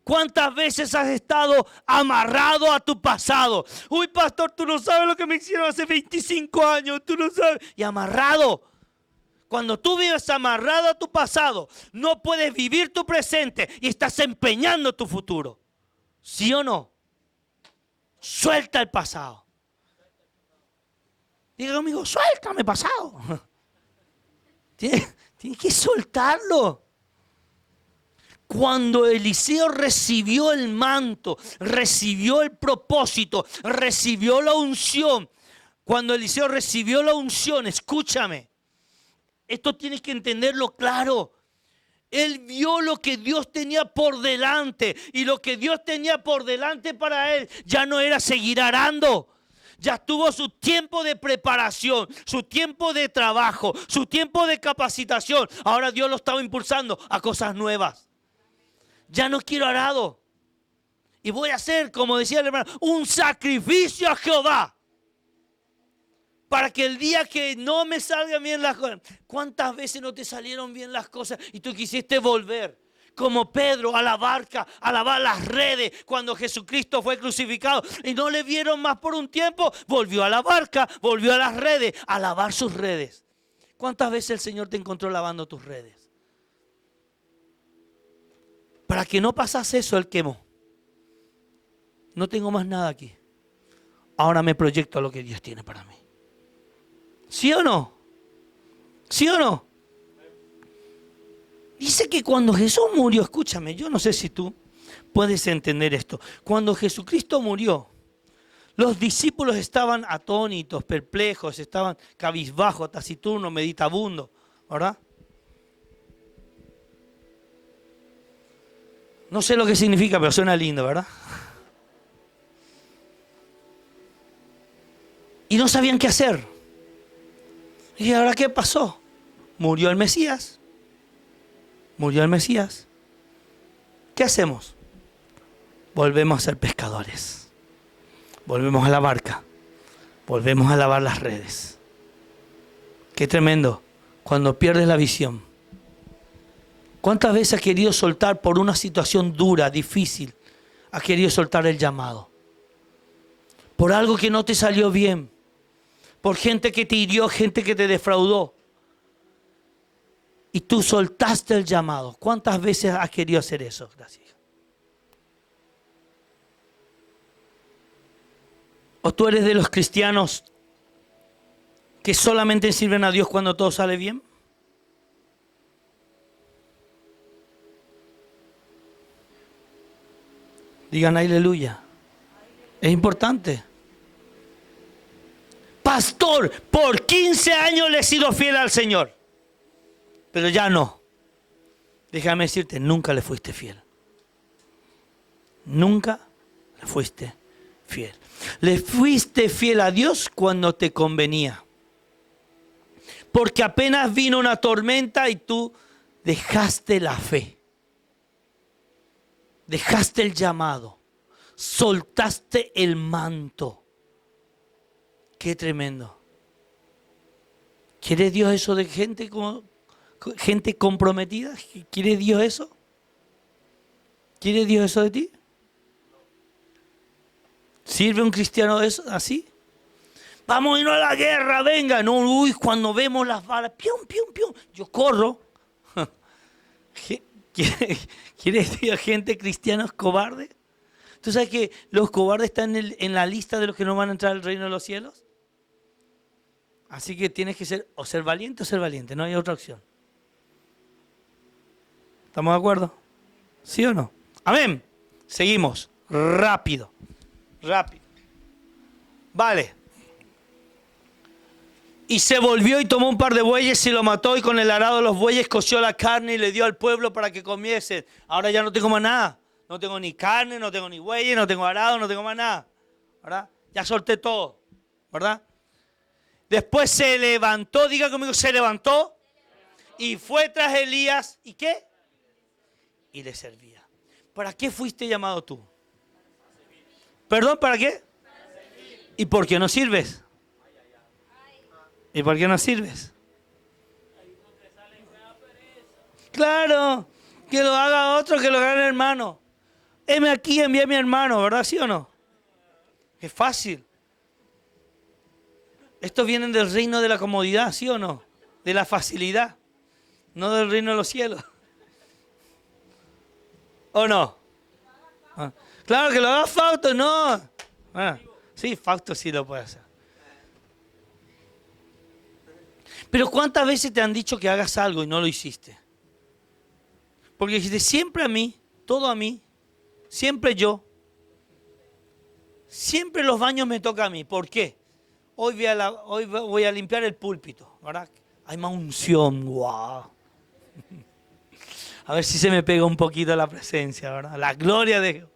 ¿Cuántas veces has estado amarrado a tu pasado? Uy, pastor, tú no sabes lo que me hicieron hace 25 años. Tú no sabes. Y amarrado. Cuando tú vives amarrado a tu pasado, no puedes vivir tu presente y estás empeñando tu futuro. ¿Sí o no? Suelta el pasado. Diga conmigo, suéltame pasado. Tienes que soltarlo. Cuando Eliseo recibió el manto, recibió el propósito, recibió la unción. Cuando Eliseo recibió la unción, escúchame. Esto tienes que entenderlo claro. Él vio lo que Dios tenía por delante. Y lo que Dios tenía por delante para él ya no era seguir arando. Ya tuvo su tiempo de preparación, su tiempo de trabajo, su tiempo de capacitación. Ahora Dios lo estaba impulsando a cosas nuevas. Ya no quiero arado. Y voy a hacer, como decía el hermano, un sacrificio a Jehová. Para que el día que no me salgan bien las cosas. ¿Cuántas veces no te salieron bien las cosas y tú quisiste volver? como Pedro a la barca, a lavar las redes cuando Jesucristo fue crucificado y no le vieron más por un tiempo, volvió a la barca, volvió a las redes, a lavar sus redes. ¿Cuántas veces el Señor te encontró lavando tus redes? Para que no pasase eso, Él quemó. No tengo más nada aquí. Ahora me proyecto a lo que Dios tiene para mí. ¿Sí o no? ¿Sí o no? Dice que cuando Jesús murió, escúchame, yo no sé si tú puedes entender esto. Cuando Jesucristo murió, los discípulos estaban atónitos, perplejos, estaban cabizbajos, taciturnos, meditabundos, ¿verdad? No sé lo que significa, pero suena lindo, ¿verdad? Y no sabían qué hacer. ¿Y ahora qué pasó? Murió el Mesías. Murió el Mesías. ¿Qué hacemos? Volvemos a ser pescadores. Volvemos a la barca. Volvemos a lavar las redes. Qué tremendo. Cuando pierdes la visión. ¿Cuántas veces has querido soltar por una situación dura, difícil? Has querido soltar el llamado. Por algo que no te salió bien. Por gente que te hirió, gente que te defraudó. Y tú soltaste el llamado. ¿Cuántas veces has querido hacer eso? Gracias. ¿O tú eres de los cristianos que solamente sirven a Dios cuando todo sale bien? Digan aleluya. Es importante. Pastor, por 15 años le he sido fiel al Señor. Pero ya no. Déjame decirte, nunca le fuiste fiel. Nunca le fuiste fiel. Le fuiste fiel a Dios cuando te convenía. Porque apenas vino una tormenta y tú dejaste la fe. Dejaste el llamado. Soltaste el manto. Qué tremendo. ¿Quiere Dios eso de gente comprometida? ¿Quiere Dios eso? ¿Quiere Dios eso de ti? ¿Sirve un cristiano eso así? Vamos a irnos a la guerra, venga. No, uy, cuando vemos las balas, pium, pium, pium, yo corro. ¿Quiere Dios gente cristianos cobardes? ¿Tú sabes que los cobardes están en la lista de los que no van a entrar al reino de los cielos? Así que tienes que ser valiente o ser valiente, no hay otra opción. ¿Estamos de acuerdo? ¿Sí o no? Amén. Seguimos. Rápido. Rápido. Vale. Y se volvió y tomó un par de bueyes y lo mató y con el arado de los bueyes coció la carne y le dio al pueblo para que comiesen. Ahora ya no tengo más nada. No tengo ni carne, no tengo ni bueyes, no tengo arado, no tengo más nada. ¿Verdad? Ya solté todo. ¿Verdad? Después se levantó, diga conmigo, se levantó y fue tras Elías. ¿Y qué? Y le servía. ¿Para qué fuiste llamado tú? ¿Perdón? ¿Para qué? ¿Y por qué no sirves? ¿Y por qué no sirves? Claro, que lo haga otro, que lo haga el hermano. Heme aquí, envía a mi hermano, ¿verdad? ¿Sí o no? Es fácil. Estos vienen del reino de la comodidad, ¿sí o no? De la facilidad, no del reino de los cielos. ¿O no? Ah, claro que lo haga Fausto, no. Ah, sí, Fausto sí lo puede hacer. Pero ¿cuántas veces te han dicho que hagas algo y no lo hiciste? Porque dijiste siempre a mí, todo a mí, siempre yo. Siempre los baños me toca a mí. ¿Por qué? Hoy voy a limpiar el púlpito, ¿verdad? Hay más unción, wow. A ver si se me pega un poquito la presencia, ¿verdad? La gloria de Dios.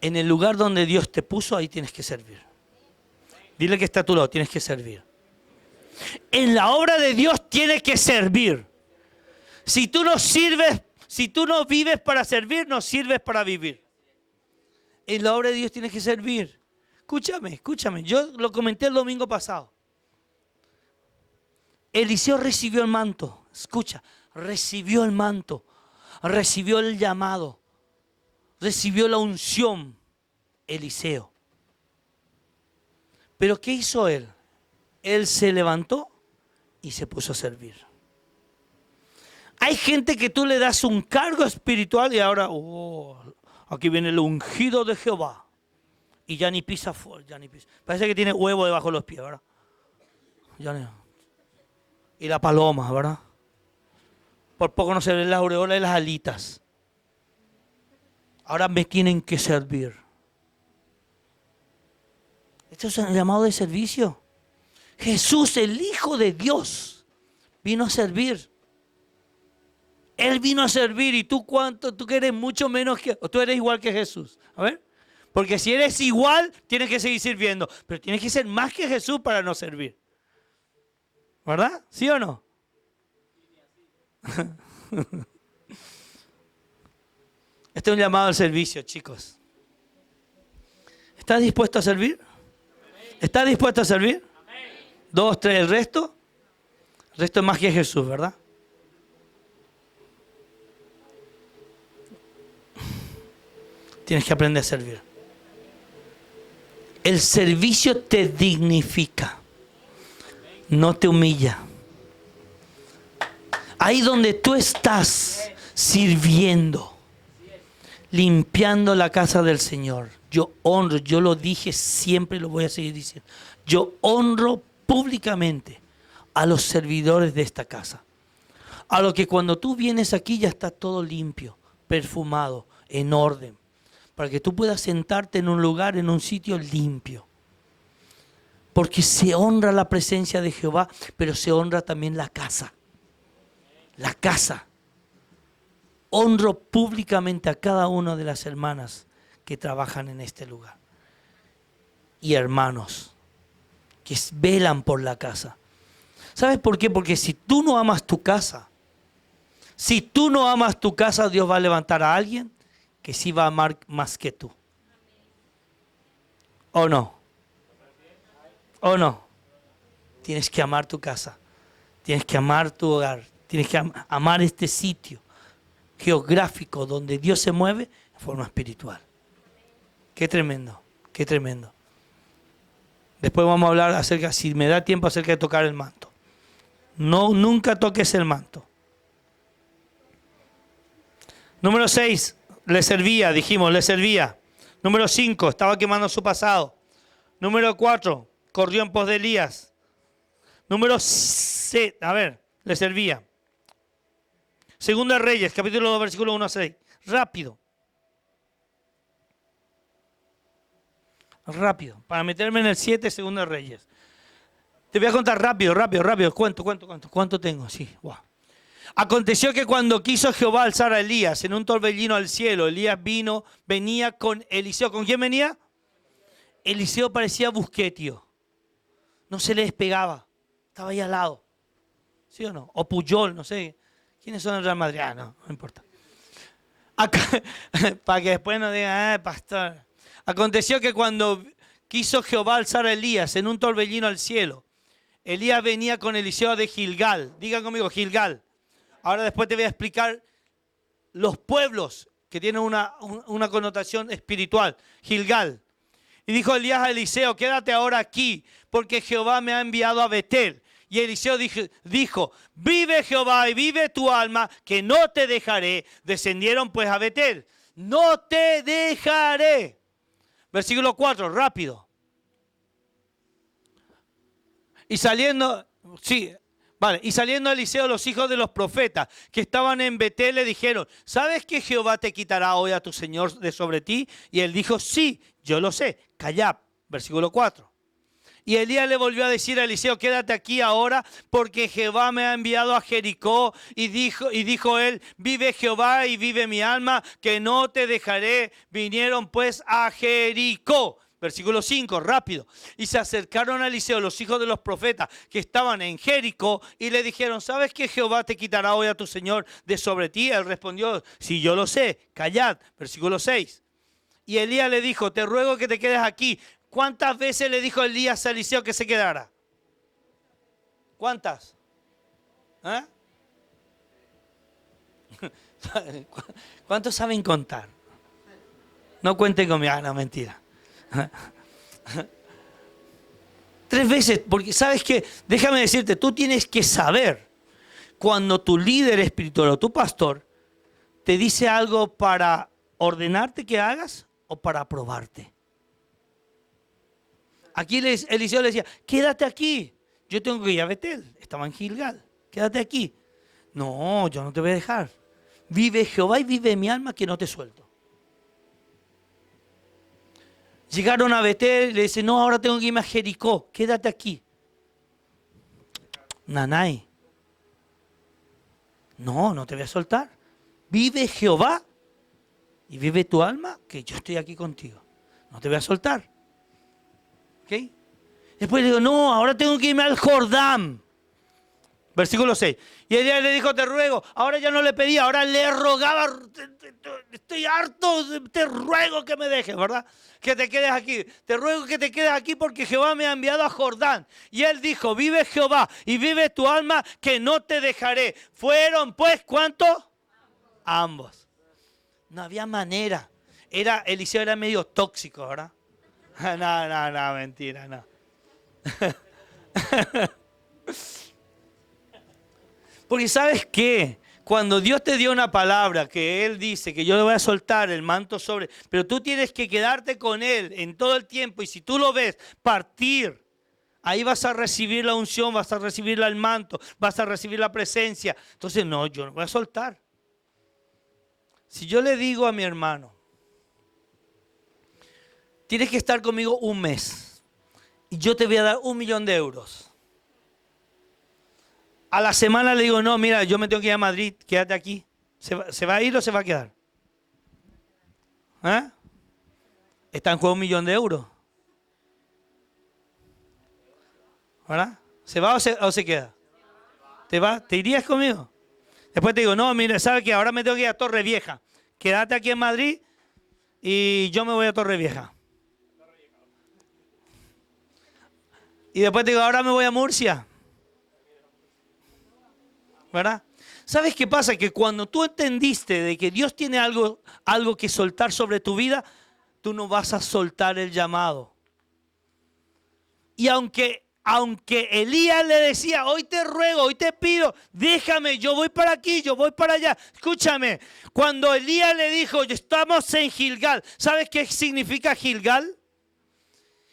En el lugar donde Dios te puso, ahí tienes que servir. Dile que está a tu lado, tienes que servir. En la obra de Dios tienes que servir. Si tú no sirves, si tú no vives para servir, no sirves para vivir. En la obra de Dios tienes que servir. Escúchame. Yo lo comenté el domingo pasado. Eliseo recibió el manto. Escucha, recibió el manto, recibió el llamado, recibió la unción, Eliseo. Pero ¿qué hizo él? Él se levantó y se puso a servir. Hay gente que tú le das un cargo espiritual y ahora, aquí viene el ungido de Jehová. Y ya ni pisa fuerte, ya ni pisa. Parece que tiene huevo debajo de los pies, ¿verdad? Y la paloma, ¿verdad? Por poco no se ven las aureolas y las alitas. Ahora me tienen que servir. Esto es un llamado de servicio. Jesús, el Hijo de Dios, vino a servir. Él vino a servir. ¿Y tú cuánto? Tú que eres mucho menos que... O tú eres igual que Jesús. A ver. Porque si eres igual, tienes que seguir sirviendo. Pero tienes que ser más que Jesús para no servir. ¿Verdad? ¿Sí o no? Este es un llamado al servicio, chicos. ¿Estás dispuesto a servir? ¿Estás dispuesto a servir? 2, 3, el resto. El resto es más que Jesús, ¿verdad? Tienes que aprender a servir. El servicio te dignifica, no te humilla. Ahí donde tú estás sirviendo, limpiando la casa del Señor. Yo honro, yo lo dije siempre y lo voy a seguir diciendo. Yo honro públicamente a los servidores de esta casa. A lo que cuando tú vienes aquí ya está todo limpio, perfumado, en orden. Para que tú puedas sentarte en un lugar, en un sitio limpio. Porque se honra la presencia de Jehová, pero se honra también la casa. La casa. Honro públicamente a cada una de las hermanas que trabajan en este lugar. Y hermanos que velan por la casa. ¿Sabes por qué? Porque si tú no amas tu casa, Dios va a levantar a alguien que sí va a amar más que tú. ¿O no? ¿O no? Tienes que amar tu casa. Tienes que amar tu hogar. Tienes que amar este sitio geográfico donde Dios se mueve de forma espiritual. Qué tremendo, qué tremendo. Después vamos a hablar acerca, si me da tiempo, acerca de tocar el manto. No, nunca toques el manto. Número 6. Le servía, dijimos, le servía. Número 5, estaba quemando su pasado. Número 4, corrió en pos de Elías. Número 6, le servía. Segunda Reyes, capítulo 2, versículo 1 a 6. Rápido. Rápido, para meterme en el 7, Segunda Reyes. Te voy a contar rápido. ¿Cuánto tengo? Sí, wow. Aconteció que cuando quiso Jehová alzar a Elías en un torbellino al cielo, Elías venía con Eliseo. ¿Con quién venía? Eliseo parecía busquetio. No se le despegaba. Estaba ahí al lado. ¿Sí o no? O Puyol, no sé. ¿Quiénes son el Real Madrid? No importa. Para que después no digan, pastor. Aconteció que cuando quiso Jehová alzar a Elías en un torbellino al cielo, Elías venía con Eliseo de Gilgal. Digan conmigo, Gilgal. Ahora después te voy a explicar los pueblos que tienen una connotación espiritual. Gilgal. Y dijo Elías a Eliseo, quédate ahora aquí, porque Jehová me ha enviado a Betel. Y Eliseo dijo, vive Jehová y vive tu alma, que no te dejaré. Descendieron pues a Betel. No te dejaré. Versículo 4, rápido. Y saliendo Eliseo, los hijos de los profetas que estaban en Betel le dijeron, ¿sabes que Jehová te quitará hoy a tu Señor de sobre ti? Y él dijo, sí, yo lo sé. Callad. Versículo 4. Y Elías le volvió a decir a Eliseo, quédate aquí ahora, porque Jehová me ha enviado a Jericó. Y dijo él, vive Jehová y vive mi alma, que no te dejaré. Vinieron pues a Jericó. Versículo 5, rápido. Y se acercaron a Eliseo los hijos de los profetas que estaban en Jericó y le dijeron, ¿sabes que Jehová te quitará hoy a tu Señor de sobre ti? Él respondió, sí, yo lo sé, callad. Versículo 6. Y Elías le dijo, te ruego que te quedes aquí. ¿Cuántas veces le dijo Elías a Eliseo que se quedara? ¿Cuántas? ¿Cuántos saben contar? No cuenten conmigo. Ah, no, mentira. 3 veces, porque ¿sabes qué? Déjame decirte, tú tienes que saber cuando tu líder espiritual o tu pastor te dice algo para ordenarte que hagas o para aprobarte. Aquí Eliseo le decía, quédate aquí. Yo tengo que ir a Betel. Estaba en Gilgal. Quédate aquí. No, yo no te voy a dejar. Vive Jehová y vive mi alma que no te suelto. Llegaron a Betel y le dice, no, ahora tengo que irme a Jericó. Quédate aquí. Nanay. No, no te voy a soltar. Vive Jehová y vive tu alma que yo estoy aquí contigo. No te voy a soltar. ¿Ok? Después le digo, no, ahora tengo que irme al Jordán. Versículo 6. Y ella le dijo, te ruego. Ahora ya no le pedía, ahora le rogaba. Estoy harto, te ruego que me dejes, ¿verdad? Que te quedes aquí. Te ruego que te quedes aquí porque Jehová me ha enviado a Jordán. Y él dijo, vive Jehová y vive tu alma que no te dejaré. Fueron pues, ¿cuántos? Ambos. No había manera. Eliseo era medio tóxico, ¿verdad? No, mentira, no. Porque ¿sabes qué? Cuando Dios te dio una palabra que Él dice que yo le voy a soltar el manto sobre, pero tú tienes que quedarte con Él en todo el tiempo y si tú lo ves partir, ahí vas a recibir la unción, vas a recibir el manto, vas a recibir la presencia. Entonces no, yo no voy a soltar. Si yo le digo a mi hermano, tienes que estar conmigo 1 mes y yo te voy a dar 1 millón de euros. A la semana le digo, no, mira, yo me tengo que ir a Madrid, quédate aquí. ¿Se va a ir o se va a quedar? ¿Eh? Está en juego 1 millón de euros. ¿Verdad? ¿Se va o se queda? ¿Te va? ¿Te irías conmigo? Después te digo, no, mira, ¿sabes qué? Ahora me tengo que ir a Torrevieja. Quédate aquí en Madrid y yo me voy a Torrevieja. Y después te digo, ahora me voy a Murcia. ¿Verdad? ¿Sabes qué pasa? Que cuando tú entendiste de que Dios tiene algo que soltar sobre tu vida, tú no vas a soltar el llamado. Y aunque Elías le decía, hoy te ruego, hoy te pido, déjame, yo voy para aquí, yo voy para allá. Escúchame, cuando Elías le dijo, estamos en Gilgal, ¿sabes qué significa Gilgal?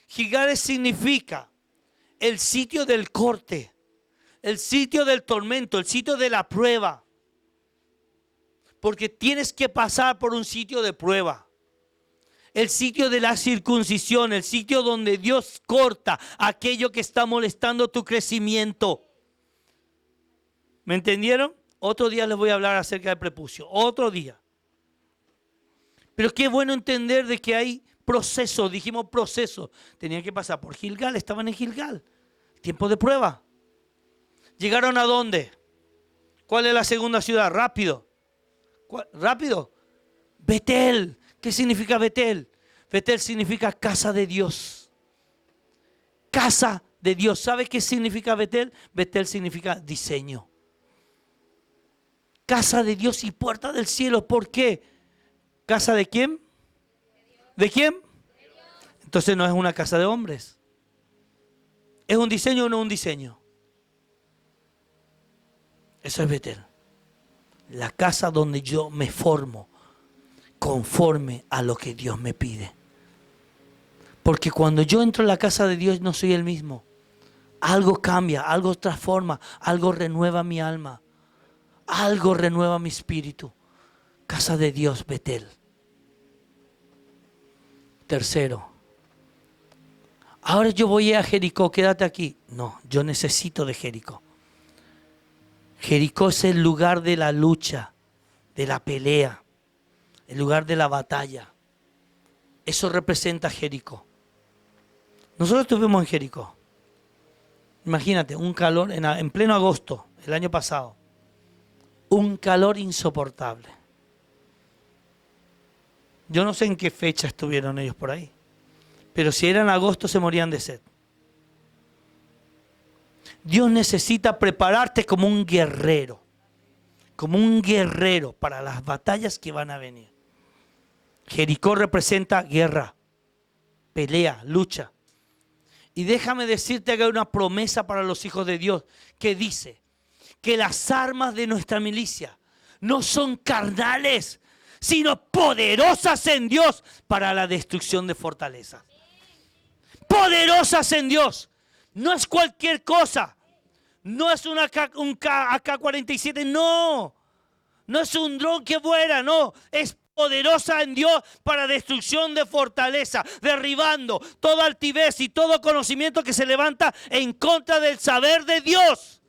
Gilgal significa el sitio del corte. El sitio del tormento, el sitio de la prueba. Porque tienes que pasar por un sitio de prueba. El sitio de la circuncisión, el sitio donde Dios corta aquello que está molestando tu crecimiento. ¿Me entendieron? Otro día les voy a hablar acerca del prepucio. Otro día. Pero qué bueno entender de que hay procesos. Dijimos procesos. Tenían que pasar por Gilgal. Estaban en Gilgal. Tiempo de prueba. ¿Llegaron a dónde? ¿Cuál es la segunda ciudad? Rápido. ¿Rápido? Betel. ¿Qué significa Betel? Betel significa casa de Dios. Casa de Dios. ¿Sabes qué significa Betel? Betel significa diseño. Casa de Dios y puerta del cielo. ¿Por qué? ¿Casa de quién? ¿De quién? Entonces no es una casa de hombres. ¿Es un diseño o no un diseño? Eso es Betel. La casa donde yo me formo conforme a lo que Dios me pide. Porque cuando yo entro en la casa de Dios no soy el mismo. Algo cambia, algo transforma, algo renueva mi alma. Algo renueva mi espíritu. Casa de Dios, Betel. Tercero. Ahora yo voy a Jericó, quédate aquí. No, yo necesito de Jericó. Jericó es el lugar de la lucha, de la pelea, el lugar de la batalla. Eso representa Jericó. Nosotros estuvimos en Jericó. Imagínate, un calor en pleno agosto, el año pasado. Un calor insoportable. Yo no sé en qué fecha estuvieron ellos por ahí, pero si era en agosto se morían de sed. Dios necesita prepararte como un guerrero. como un guerrero para las batallas que van a venir. Jericó representa guerra, pelea, lucha. Y déjame decirte que hay una promesa para los hijos de Dios que dice que las armas de nuestra milicia no son carnales, sino poderosas en Dios para la destrucción de fortalezas. Poderosas en Dios. No es cualquier cosa. No es un AK-47, no. No es un dron que vuela, no. Es poderosa en Dios para destrucción de fortaleza, derribando toda altivez y todo conocimiento que se levanta en contra del saber de Dios.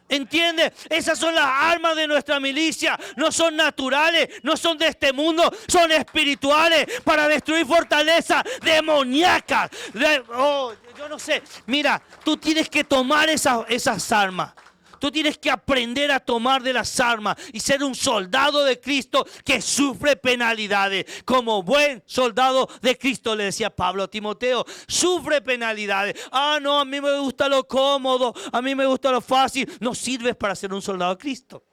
¿Entiendes? Esas son las armas de nuestra milicia. No son naturales, no son de este mundo, son espirituales para destruir fortalezas demoníacas. Yo no sé. Mira, tú tienes que tomar esas armas. Tú tienes que aprender a tomar de las armas y ser un soldado de Cristo que sufre penalidades. Como buen soldado de Cristo, le decía Pablo a Timoteo, sufre penalidades. No, a mí me gusta lo cómodo, a mí me gusta lo fácil. No sirves para ser un soldado de Cristo.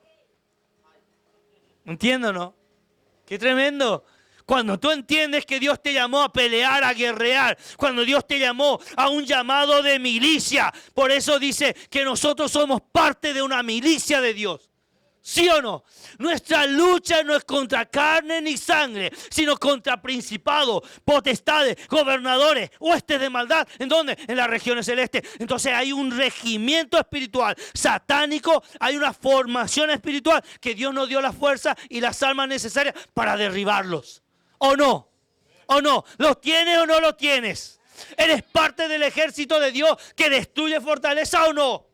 ¿Entiendes, no? ¡Qué tremendo! Cuando tú entiendes que Dios te llamó a pelear, a guerrear, cuando Dios te llamó a un llamado de milicia, por eso dice que nosotros somos parte de una milicia de Dios. ¿Sí o no? Nuestra lucha no es contra carne ni sangre, sino contra principados, potestades, gobernadores, huestes de maldad. ¿En dónde? En las regiones celestes. Entonces hay un regimiento espiritual satánico, hay una formación espiritual que Dios nos dio la fuerza y las armas necesarias para derribarlos. ¿O no? ¿O no? ¿Lo tienes o no lo tienes? ¿Eres parte del ejército de Dios que destruye fortaleza o no?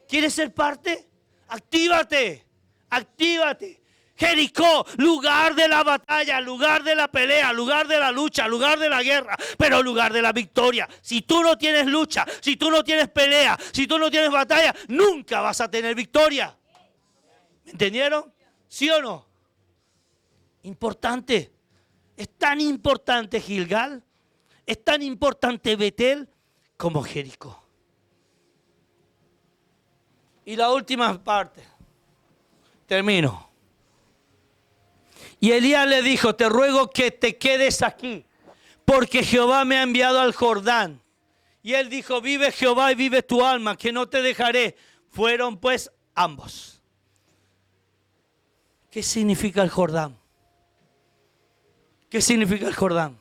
¿Quieres ser parte? Actívate, actívate. Jericó, lugar de la batalla, lugar de la pelea, lugar de la lucha, lugar de la guerra, pero lugar de la victoria. Si tú no tienes lucha, si tú no tienes pelea, si tú no tienes batalla, nunca vas a tener victoria. ¿Me entendieron? ¿Sí o no? Importante. Es tan importante Gilgal, es tan importante Betel como Jericó. Y la última parte. Termino. Y Elías le dijo, te ruego que te quedes aquí, porque Jehová me ha enviado al Jordán. Y él dijo, vive Jehová y vive tu alma, que no te dejaré. Fueron pues ambos. ¿Qué significa el Jordán? ¿Qué significa el Jordán?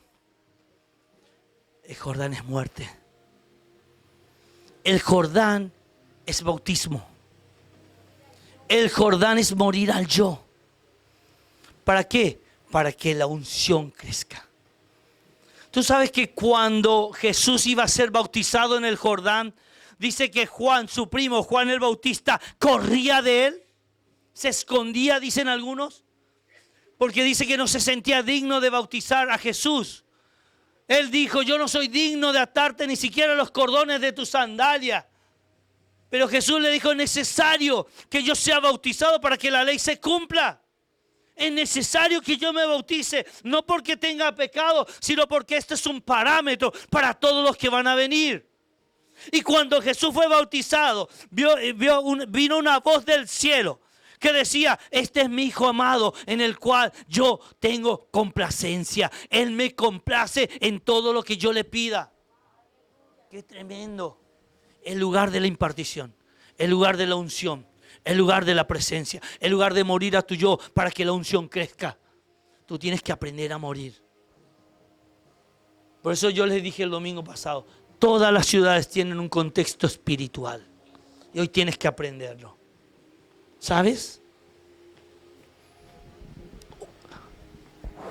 El Jordán es muerte. El Jordán es bautismo. El Jordán es morir al yo. ¿Para qué? Para que la unción crezca. Tú sabes que cuando Jesús iba a ser bautizado en el Jordán, dice que Juan, su primo, Juan el Bautista, corría de él. Se escondía, dicen algunos. Porque dice que no se sentía digno de bautizar a Jesús. Él dijo, yo no soy digno de atarte ni siquiera los cordones de tu sandalia. Pero Jesús le dijo, es necesario que yo sea bautizado para que la ley se cumpla. Es necesario que yo me bautice, no porque tenga pecado, sino porque este es un parámetro para todos los que van a venir. Y cuando Jesús fue bautizado, vino una voz del cielo que decía, este es mi Hijo amado en el cual yo tengo complacencia. Él me complace en todo lo que yo le pida. ¡Qué tremendo! El lugar de la impartición, el lugar de la unción, el lugar de la presencia, el lugar de morir a tu yo para que la unción crezca. Tú tienes que aprender a morir. Por eso yo les dije el domingo pasado, todas las ciudades tienen un contexto espiritual y hoy tienes que aprenderlo. ¿Sabes?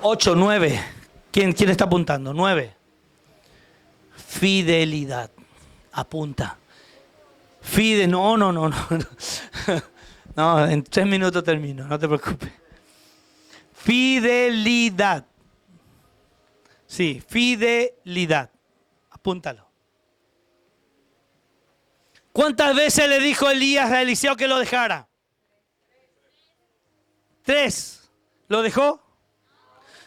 8, 9. ¿Quién está apuntando? 9. Fidelidad. Apunta. No. No, en 3 minutos termino, no te preocupes. Fidelidad. Sí, fidelidad. Apúntalo. ¿Cuántas veces le dijo Elías a Eliseo que lo dejara? 3. ¿Lo dejó?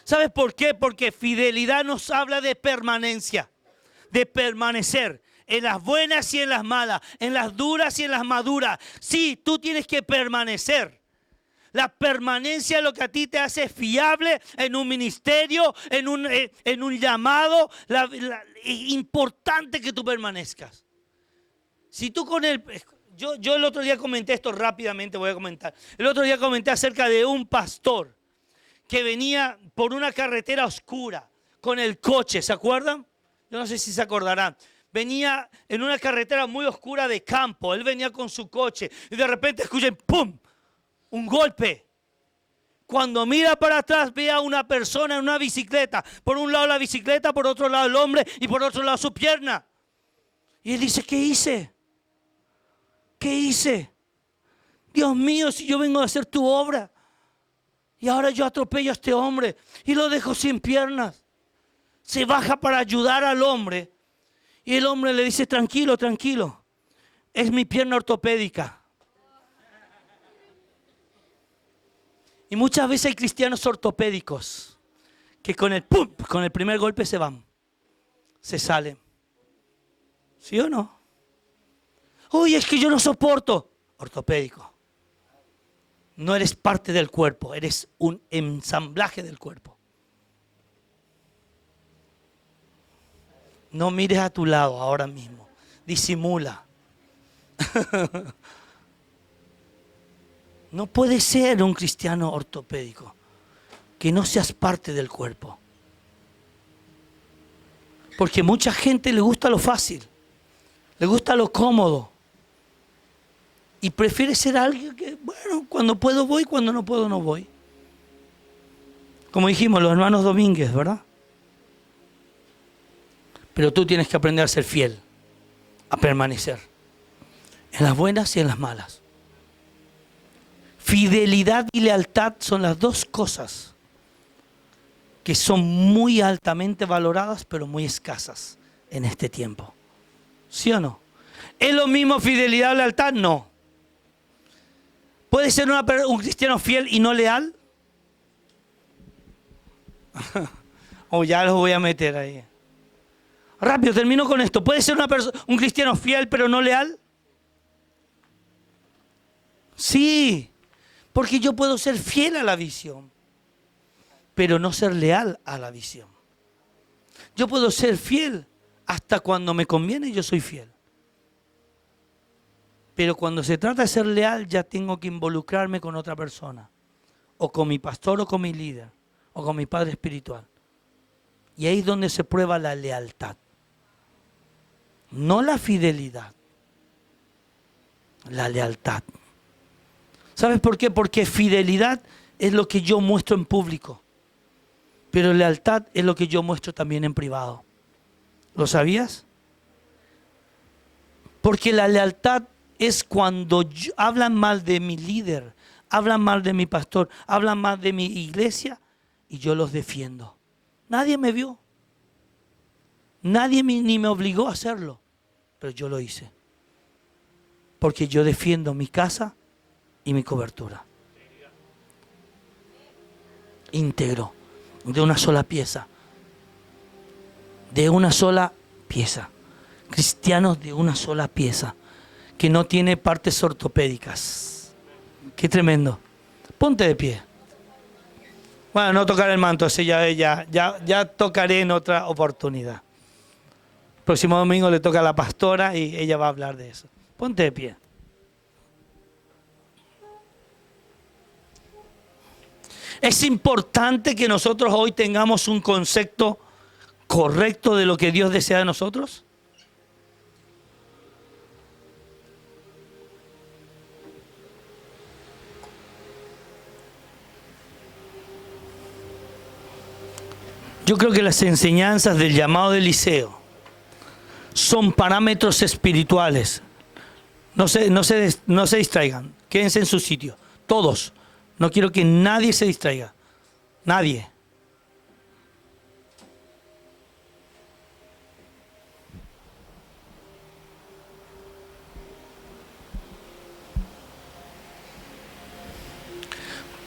¿Sabes por qué? Porque fidelidad nos habla de permanencia, de permanecer en las buenas y en las malas, en las duras y en las maduras. Sí, tú tienes que permanecer. La permanencia es lo que a ti te hace fiable en un ministerio, en un llamado. Es importante que tú permanezcas. Si tú con él... Yo el otro día comenté esto rápidamente, voy a comentar. El otro día comenté acerca de un pastor que venía por una carretera oscura con el coche, ¿se acuerdan? Yo no sé si se acordarán. Venía en una carretera muy oscura de campo, él venía con su coche y de repente escuchen ¡pum! Un golpe. Cuando mira para atrás ve a una persona en una bicicleta. Por un lado la bicicleta, por otro lado el hombre y por otro lado su pierna. Y él dice, ¿qué hice? ¿Qué hice? Dios mío, si yo vengo a hacer tu obra. Y ahora yo atropello a este hombre y lo dejo sin piernas. Se baja para ayudar al hombre. Y el hombre le dice, tranquilo, tranquilo. Es mi pierna ortopédica. Y muchas veces hay cristianos ortopédicos que con el ¡pum! Con el primer golpe se van. Se salen. ¿Sí o no? Uy, es que yo no soporto. Ortopédico. No eres parte del cuerpo, eres un ensamblaje del cuerpo. No mires a tu lado ahora mismo. Disimula. No puede ser un cristiano ortopédico que no seas parte del cuerpo. Porque mucha gente le gusta lo fácil, le gusta lo cómodo. Y prefiere ser alguien que, bueno, cuando puedo voy, cuando no puedo no voy. Como dijimos, los hermanos Domínguez, ¿verdad? Pero tú tienes que aprender a ser fiel, a permanecer, en las buenas y en las malas. Fidelidad y lealtad son las dos cosas que son muy altamente valoradas, pero muy escasas en este tiempo. ¿Sí o no? ¿Es lo mismo fidelidad o lealtad? No. ¿Puede ser un cristiano fiel y no leal? O ya los voy a meter ahí. Rápido, termino con esto. ¿Puede ser un cristiano fiel pero no leal? Sí. Porque yo puedo ser fiel a la visión, pero no ser leal a la visión. Yo puedo ser fiel hasta cuando me conviene, yo soy fiel. Pero cuando se trata de ser leal, ya tengo que involucrarme con otra persona. O con mi pastor, o con mi líder, o con mi padre espiritual. Y ahí es donde se prueba la lealtad. No la fidelidad, la lealtad. ¿Sabes por qué? Porque fidelidad es lo que yo muestro en público, pero lealtad es lo que yo muestro también en privado. ¿Lo sabías? Porque la lealtad es cuando hablan mal de mi líder, hablan mal de mi pastor, hablan mal de mi iglesia y yo los defiendo. Nadie me vio, nadie ni me obligó a hacerlo, pero yo lo hice. Porque yo defiendo mi casa y mi cobertura. Íntegro, de una sola pieza. De una sola pieza. Cristianos de una sola pieza. Que no tiene partes ortopédicas. Qué tremendo. Ponte de pie. Bueno, no tocar el manto, ese ya tocaré en otra oportunidad. Próximo domingo le toca a la pastora y ella va a hablar de eso. Ponte de pie. Es importante que nosotros hoy tengamos un concepto correcto de lo que Dios desea de nosotros. Yo creo que las enseñanzas del llamado de Eliseo son parámetros espirituales. No se distraigan, quédense en su sitio, todos. No quiero que nadie se distraiga. Nadie.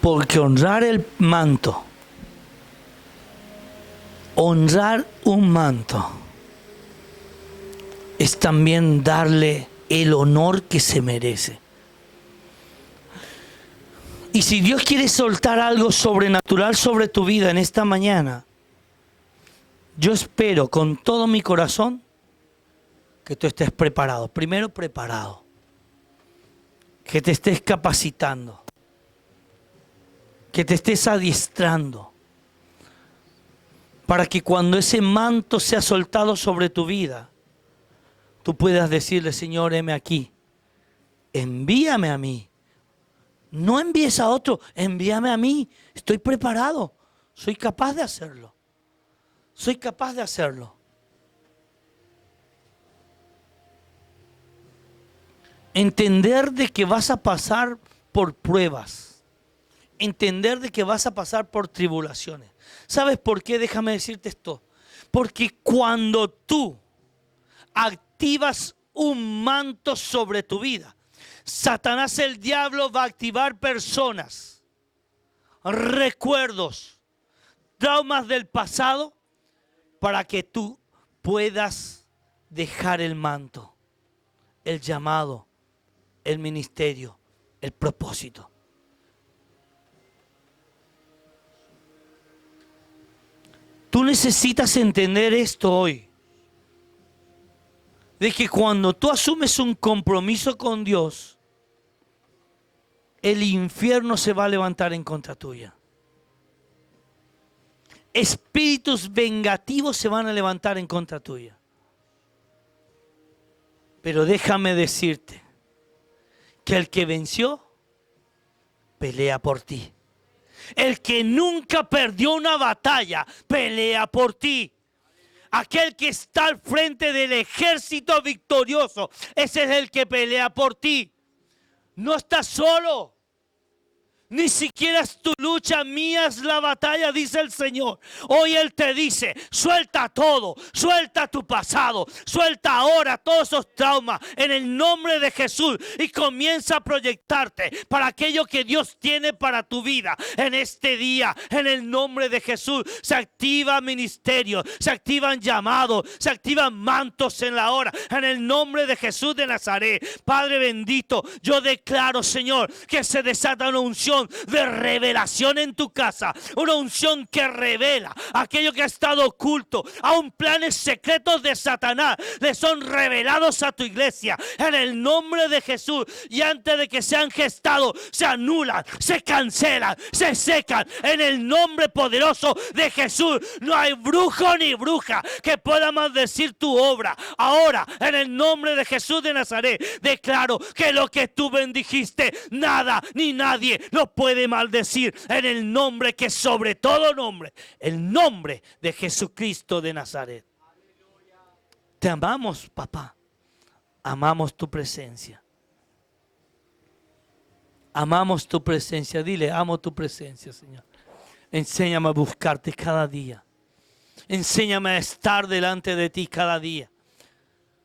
Porque honrar el manto, honrar un manto, es también darle el honor que se merece. Y si Dios quiere soltar algo sobrenatural sobre tu vida en esta mañana, yo espero con todo mi corazón que tú estés preparado. Primero preparado. Que te estés capacitando. Que te estés adiestrando. Para que cuando ese manto sea soltado sobre tu vida, tú puedas decirle, Señor, heme aquí. Envíame a mí. No envíes a otro, envíame a mí. Estoy preparado. Soy capaz de hacerlo. Soy capaz de hacerlo. Entender de que vas a pasar por pruebas. Entender de que vas a pasar por tribulaciones. ¿Sabes por qué? Déjame decirte esto. Porque cuando tú activas un manto sobre tu vida, Satanás, el diablo, va a activar personas, recuerdos, traumas del pasado para que tú puedas dejar el manto, el llamado, el ministerio, el propósito. Tú necesitas entender esto hoy. De que cuando tú asumes un compromiso con Dios, el infierno se va a levantar en contra tuya. Espíritus vengativos se van a levantar en contra tuya. Pero déjame decirte que el que venció, pelea por ti. El que nunca perdió una batalla, pelea por ti. Aquel que está al frente del ejército victorioso, ese es el que pelea por ti. No estás solo. Ni siquiera es tu lucha, mía es la batalla, dice el Señor. Hoy Él te dice, suelta todo, suelta tu pasado, suelta ahora todos esos traumas en el nombre de Jesús y comienza a proyectarte para aquello que Dios tiene para tu vida. En este día, en el nombre de Jesús, se activan ministerios, se activan llamados, se activan mantos en la hora. En el nombre de Jesús de Nazaret, Padre bendito, yo declaro, Señor, que se desata una unción de revelación en tu casa, una unción que revela aquello que ha estado oculto, aún planes secretos de Satanás le son revelados a tu iglesia en el nombre de Jesús, y antes de que sean gestados se anulan, se cancelan, se secan en el nombre poderoso de Jesús. No hay brujo ni bruja que pueda maldecir tu obra. Ahora, en el nombre de Jesús de Nazaret, declaro que lo que tú bendijiste, nada ni nadie lo puede maldecir, en el nombre que sobre todo nombre, el nombre de Jesucristo de Nazaret. Te amamos, papá. Amamos tu presencia. Amamos tu presencia. Dile, amo tu presencia, Señor. Enséñame a buscarte cada día. Enséñame a estar delante de ti cada día.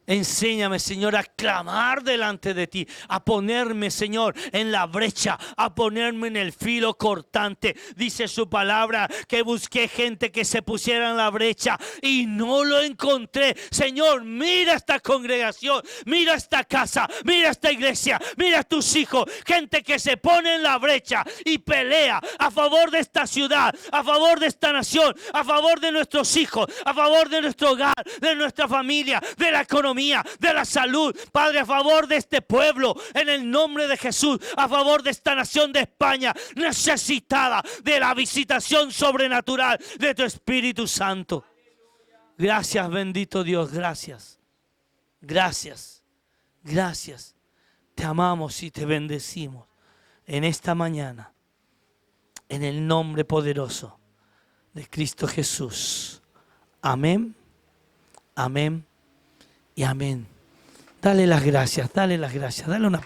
Enséñame, Señor, a clamar delante de ti, a ponerme, Señor, en la brecha, a ponerme en el filo cortante. Dice su palabra que busqué gente que se pusiera en la brecha y no lo encontré. Señor, mira esta congregación, mira esta casa, mira esta iglesia, mira a tus hijos, gente que se pone en la brecha y pelea a favor de esta ciudad, a favor de esta nación, a favor de nuestros hijos, a favor de nuestro hogar, de nuestra familia, de la economía, de la salud, Padre, a favor de este pueblo, en el nombre de Jesús, a favor de esta nación de España, necesitada de la visitación sobrenatural de tu Espíritu Santo. Gracias, bendito Dios, gracias, gracias, gracias. Te amamos y te bendecimos en esta mañana, en el nombre poderoso de Cristo Jesús. Amén, amén y amén. Dale las gracias, dale una